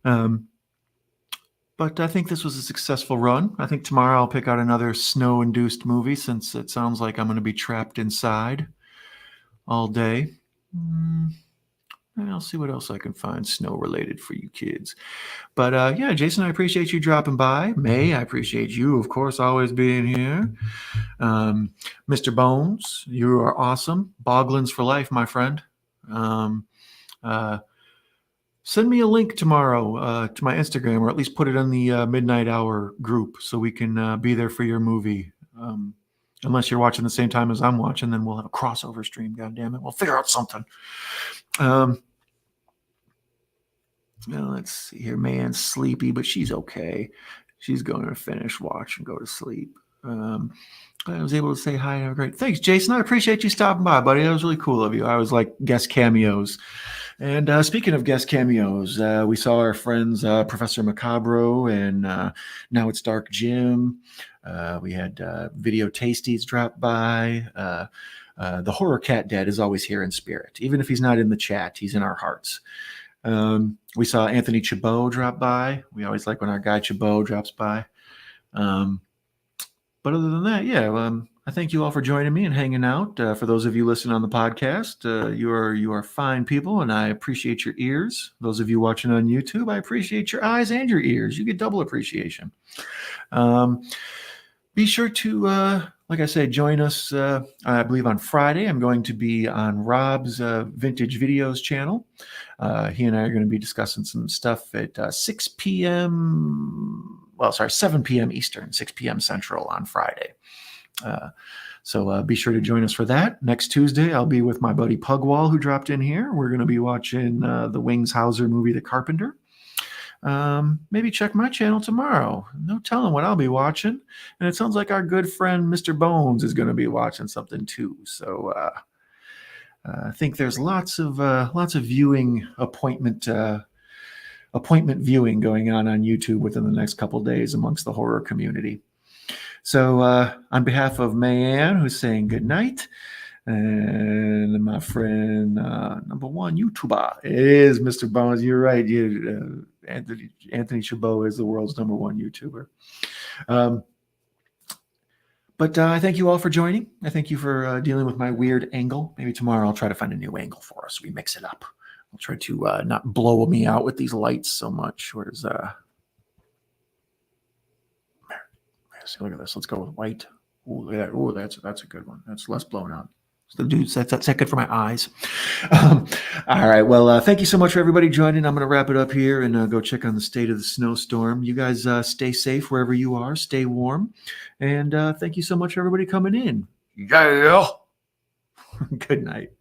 But I think this was a successful run. I think tomorrow I'll pick out another snow-induced movie, since it sounds like I'm going to be trapped inside all day. And I'll see what else I can find snow-related for you kids. But yeah, Jason, I appreciate you dropping by. May, I appreciate you, of course, always being here. Mr. Bones, you are awesome. Boglins for life, my friend. Send me a link tomorrow to my Instagram, or at least put it in the Midnight Hour group, so we can be there for your movie. Unless you're watching the same time as I'm watching, then we'll have a crossover stream. God damn it, we'll figure out something. Let's see here. Man's sleepy, but she's okay. She's going to finish watch and go to sleep. I was able to say hi and have a great. Thanks, Jason. I appreciate you stopping by, buddy. That was really cool of you. I always like guest cameos. And speaking of guest cameos, we saw our friends Professor Macabro and Now It's Dark Jim. We had Video Tasties drop by. The Horror Cat Dead is always here in spirit. Even if he's not in the chat, he's in our hearts. We saw Anthony Chabot drop by. We always like when our guy Chabot drops by. But other than that, yeah, I thank you all for joining me and hanging out. For those of you listening on the podcast, you are fine people, and I appreciate your ears. Those of you watching on YouTube, I appreciate your eyes and your ears. You get double appreciation. Be sure to, like I said, join us, I believe on Friday. I'm going to be on Rob's Vintage Videos channel. He and I are going to be discussing some stuff at 6 p.m. Well, sorry, 7 p.m. Eastern, 6 p.m. Central on Friday. So be sure to join us for that. Next Tuesday, I'll be with my buddy Pugwall, who dropped in here. We're going to be watching the Wings Hauser movie, The Carpenter. Maybe check my channel tomorrow. No telling what I'll be watching. And it sounds like our good friend Mr. Bones is going to be watching something too. So I think there's lots of viewing appointment viewing going on YouTube within the next couple days amongst the horror community. So on behalf of Mayanne, who's saying good night, and my friend number one YouTuber is Mr. Bones. You're right. Anthony Chabot is the world's number one YouTuber. But I thank you all for joining. I thank you for dealing with my weird angle. Maybe tomorrow I'll try to find a new angle for us. We mix it up. I'll try to not blow me out with these lights so much. Where's look at this. Let's go with white. Ooh, that's a good one. That's less blown out. So dudes, that's good for my eyes. All right. Well, thank you so much for everybody joining. I'm going to wrap it up here and go check on the state of the snowstorm. You guys stay safe wherever you are. Stay warm. And thank you so much for everybody coming in. Yeah. Good night.